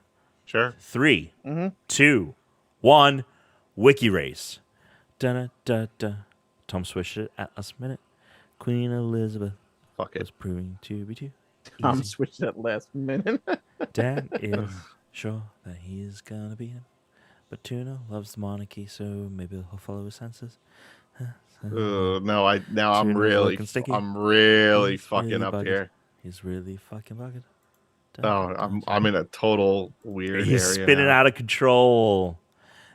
Sure. 3, 2, 1, Wiki Race. Da-da-da-da. Tom Swisher at last minute. Queen Elizabeth Fuck was it. proving to be too Tom easy. switched that last minute. Dan is sure that he is gonna be him. But Tuna loves the monarchy, so maybe he'll follow his senses. No, I'm Tuna's really looking sticky. I'm really He's fucking really up bugged. here. He's really fucking bugged. Oh, I'm in a total weird He's area spinning now. out of control.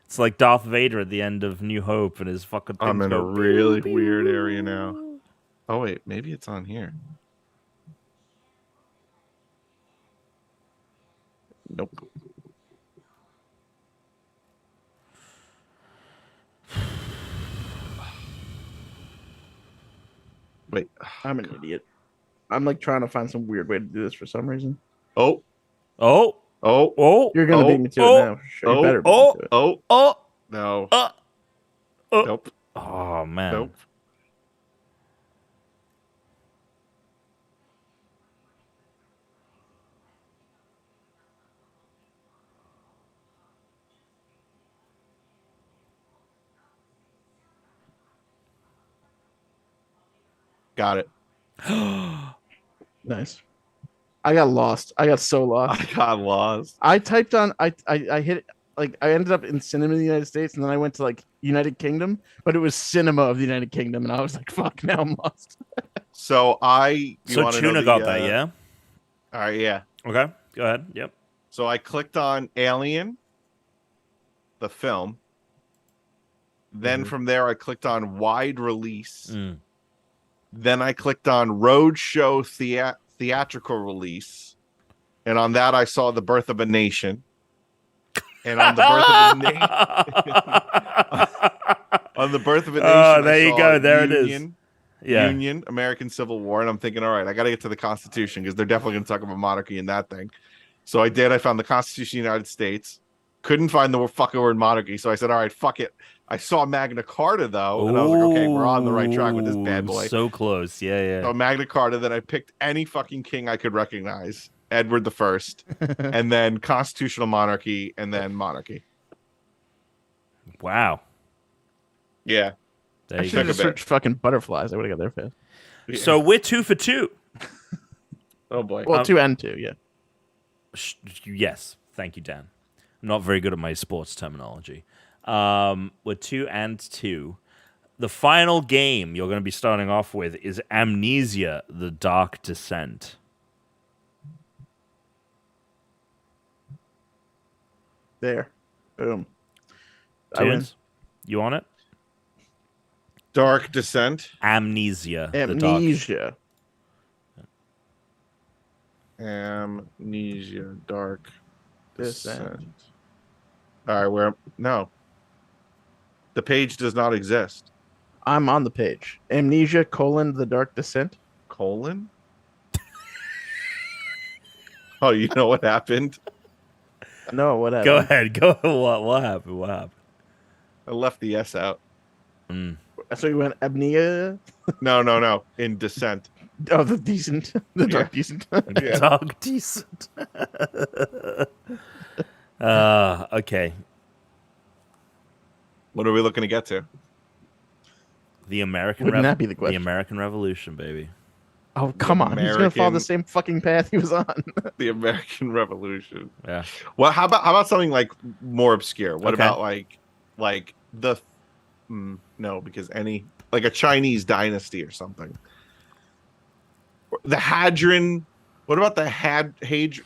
It's like Darth Vader at the end of New Hope, and his fucking things I'm in a go, really pew, weird pew. area now. Oh wait, maybe it's on here. Nope. Wait. I'm an idiot. I'm like trying to find some weird way to do this for some reason. Oh. Oh, Oh. oh, You're gonna Oh, beat me to oh, it now. Sure, you better beat oh, me to it. Oh. oh, No. oh. Nope. Oh man. Nope. Got it. Nice. I got lost. I got so lost. I got lost. I typed on. I hit like I ended up in cinema in the United States, and then I went to like United Kingdom, but it was cinema of the United Kingdom, and I was like, "Fuck!" Now I'm lost. So you So wanna know Tuna the, got that, yeah? All right, yeah. Okay, go ahead. Yep. So I clicked on Alien, the film. Then from there, I clicked on wide release. Mm. Then I clicked on roadshow theatrical release. And on that, I saw The Birth of a Nation. And on The Birth of a Nation, on The Birth of a Nation, Oh, there I you saw go. There it is. Union, Yeah. Union, American Civil War. And I'm thinking, all right, I got to get to the Constitution because they're definitely going to talk about monarchy in that thing. So I did. I found the Constitution of the United States. Couldn't find the fucking word monarchy. So I said, all right, fuck it. I saw Magna Carta, though. And I was like, okay, we're on the right track with this bad boy. So close. Yeah, yeah. So Magna Carta, then I picked any fucking king I could recognize. Edward the First. And then constitutional monarchy, and then monarchy. Wow. Yeah. There I you should go. have just a bit. searched fucking butterflies. I would have got there fast. So we're 2 for 2. Oh, boy. Well, 2 and 2, yeah. Yes. Thank you, Dan. I'm not very good at my sports terminology. We're 2 and 2. The final game you're going to be starting off with is Amnesia: The Dark Descent. There. Boom. I win. Tunes, you on it? Dark Descent. Amnesia. The Dark. Amnesia. Amnesia. Dark Descent. Descent. All right, no. The page does not exist. I'm on the page. Amnesia, the Dark Descent. Colon? Oh, you know what happened? No, whatever. Go ahead. Go. What happened? What happened? I left the S out. Mm. So you went Amnesia? No. In Descent. Oh, the decent. The Dark Decent. Yeah. Dark Descent. Okay. What are we looking to get to? The American Wouldn't that be the question? The American Revolution, baby. Oh, come on. He's going to follow the same fucking path he was on. The American Revolution. Yeah. Well, how about something like more obscure? What Okay. about like the no, because like a Chinese dynasty or something. The Hadrian. What about the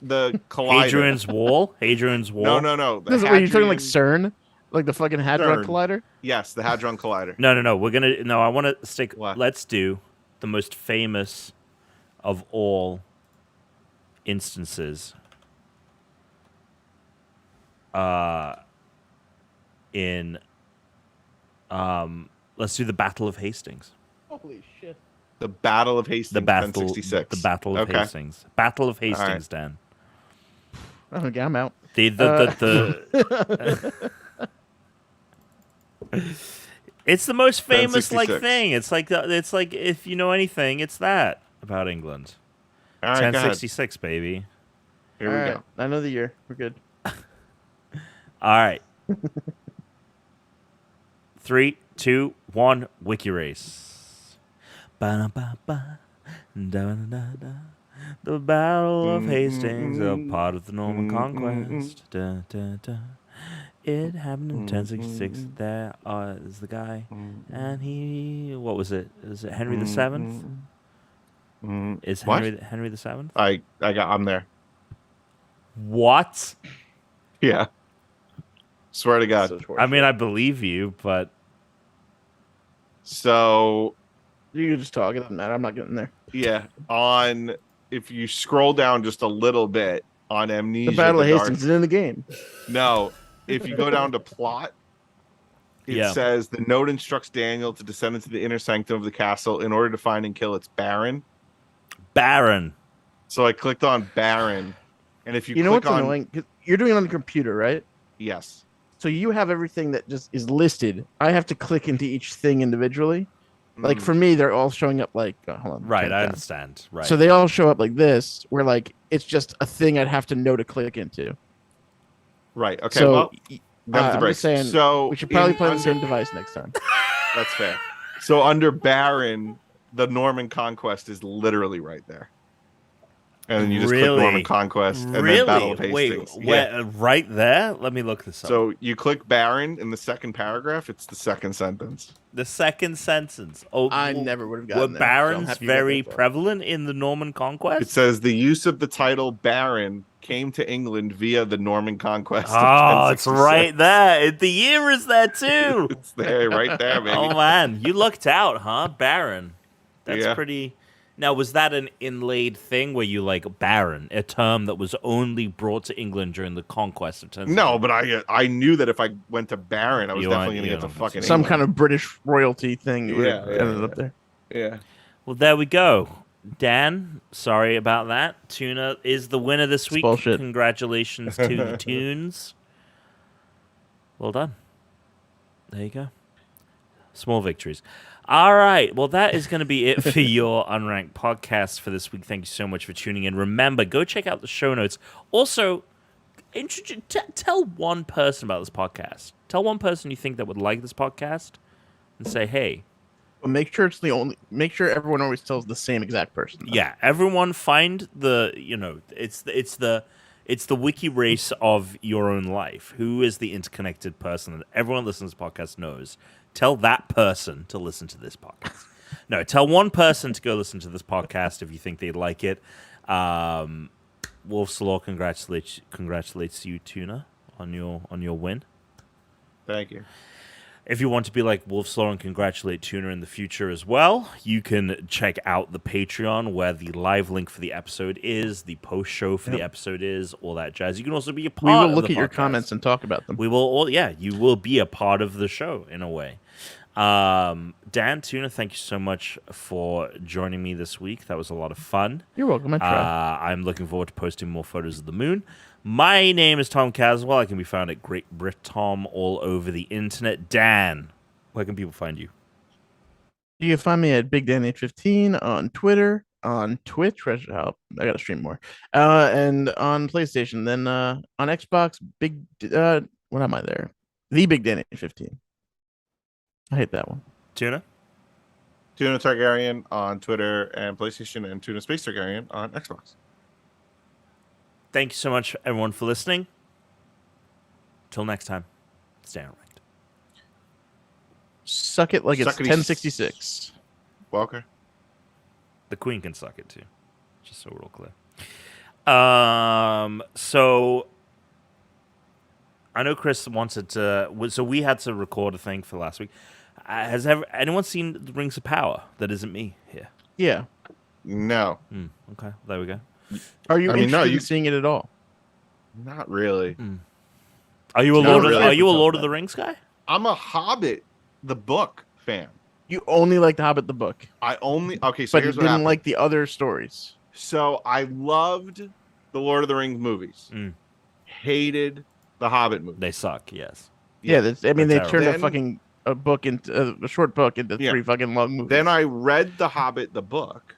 the Collider? Hadrian's Wall? Hadrian's Wall? No. This is what you're talking like CERN? Like the fucking Hadron CERN. Collider? Yes, the Hadron Collider. No. We're going to... No, I want to stick... What? Let's do the most famous of all instances in... let's do the Battle of Hastings. Holy shit. The Battle of Hastings, The Battle 1066. The Battle of Okay. Hastings. Battle of Hastings, right. Dan. Okay, I'm out. It's the most famous 1066. thing. It's like if you know anything, it's that about England. All right, go ahead. 1066, baby. Here All we right. go. I know the year. We're good. All right. 3, 2, 1. Wiki race. Ba-da-ba-ba. Da-da-da-da. The Battle of Hastings, a part of the Norman Conquest. Da, da, da. It happened in 1066. There is the guy, and he. What was it? Is it Henry VII? Is What? Henry the Seventh? I'm there. What? Yeah. Swear to God. So I mean, I believe you, but So You can just talk. It doesn't matter. I'm not getting there. yeah, if you scroll down just a little bit on Amnesia, The Battle of Dark- Hastings is in the game. No, if you go down to plot, it Yeah. says the note instructs Daniel to descend into the inner sanctum of the castle in order to find and kill its Baron. Baron. So I clicked on Baron, and if you, You know click what's on annoying? 'Cause you're doing it on the computer, right? yes, So you have everything that just is listed. I have to click into each thing individually. Like for me, they're all showing up like hold on, Right, turn it I down. understand. Right. So they all show up like this, where like it's just a thing I'd have to know to click into. right, okay, So well, y- that was the I'm break. just saying So we should probably in play on the under- same device next time. That's fair. So under Baron, the Norman Conquest is literally right there. And then you just click Really? Norman Conquest and Really? then Battle of Wait, Hastings. where, right there? Let me look this up. So you click Baron in the second paragraph, it's the second sentence. The second sentence. Oh, I w- never would have were gotten there. so I'm barons happy you got very that far. prevalent in the Norman conquest? It says the use of the title Baron came to England via the Norman Conquest. of Oh, it's 1066. right there. The year is there too. It's there, right there, baby. Oh man, you lucked out, huh, Baron? That's Yeah. pretty. Now, was that an inlaid thing where you like Baron, a term that was only brought to England during the conquest of 10? No, but I knew that if I went to Baron, I was You definitely weren't- going to you get to don't fucking Some England. kind of British royalty thing Yeah, ended up there. Yeah. Well, there we go. Dan, sorry about that. Tuna is the winner this week. bullshit. Congratulations to the Tunes. Well done. There you go. Small victories. All right. Well, that is going to be it for your Unranked podcast for this week. Thank you so much for tuning in. Remember, go check out the show notes. Also, tell one person about this podcast. Tell one person you think that would like this podcast and say, hey, But make sure it's the only. Make sure everyone always tells the same exact person. though. yeah, everyone find the, it's the wiki race of your own life. Who is the interconnected person that everyone listening to this podcast knows? Tell that person to listen to this podcast. No, tell one person to go listen to this podcast if you think they'd like it. Wolf's Law congratulates you, Tuna, on your win. Thank you. If you want to be like Wolf's Law and congratulate Tuna in the future as well, you can check out the Patreon where the live link for the episode is, the post show for the episode is, all that jazz. You can also be a We part will of look the at your podcast. comments and talk about them. We will all, you will be a part of the show in a way. Dan, Tuna, thank you so much for joining me this week. That was a lot of fun. You're welcome. I try. I'm looking forward to posting more photos of the moon. My name is Tom Caswell. I can be found at Great Brit Tom all over the internet. Dan, where can people find you? You can find me at Big Dan 815 on Twitter, on Twitch. I gotta stream more, and on PlayStation. Then on Xbox, what am I there? The Big Dan 815. I hate that one. Tuna? Tuna Targaryen on Twitter and PlayStation, and Tuna Space Targaryen on Xbox. Thank you so much, everyone, for listening. Till next time, stay unranked. Suck it like it's Suckity 1066. Walker. The queen can suck it too, just so we're all clear. So I know Chris wanted to. So we had to record a thing for last week. Has anyone seen the Rings of Power? That isn't me here. Yeah. No, Okay, there we go. Are you I mean, no, interested in you- seeing it at all? not really. Are you a Not Lord? really. Are you a Lord of the Rings guy? I'm a Hobbit, the book fan. You only like The Hobbit the book, So but you here's what didn't happened. like the other stories. So I loved the Lord of the Rings movies. Mm. Hated the Hobbit movies. They suck. Yes. Yeah, they That's turned terrible. a book into a short book into Yeah. 3 fucking long movies. Then I read The Hobbit, the book,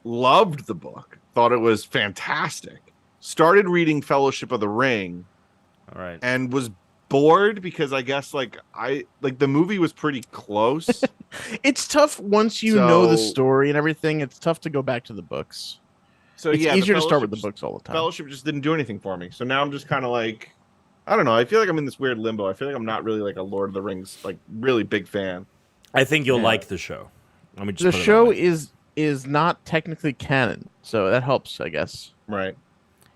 loved the book, thought it was fantastic. Started reading Fellowship of the Ring, All right. and was bored because I guess the movie was pretty close. It's tough once you know the So- story and everything. It's tough to go back to the books. So It's yeah, easier to start with the Fellowship books all the time. Fellowship just didn't do anything for me. So now I'm just kind of like, I don't know. I feel like I'm in this weird limbo. I feel like I'm not really like a Lord of the Rings really big fan. I think you'll Yeah. like the show. Let me just The put it that show way. is not technically canon, so that helps, I guess. Right.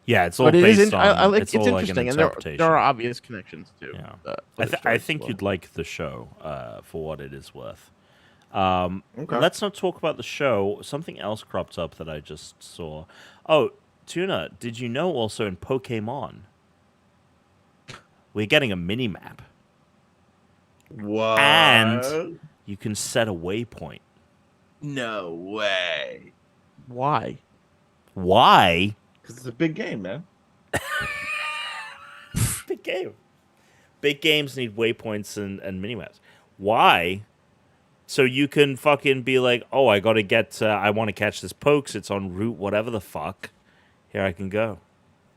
Yeah, it's all But it is. based on. I like it's it's all like an interesting, and interpretation. there are obvious connections too. Yeah. with the I story as think well. you'd like the show for what it is worth. Okay. Let's not talk about the show. Something else cropped up that I just saw. Oh, Tuna, did you know also in Pokémon, we're getting a mini map, What? and you can set a waypoint. No way. Why? Why? Because it's a big game, man. Big game. Big games need waypoints and mini maps. Why? So you can fucking be like, oh, I gotta get, I want to catch this Pokes. It's on route whatever the fuck. Here I can go.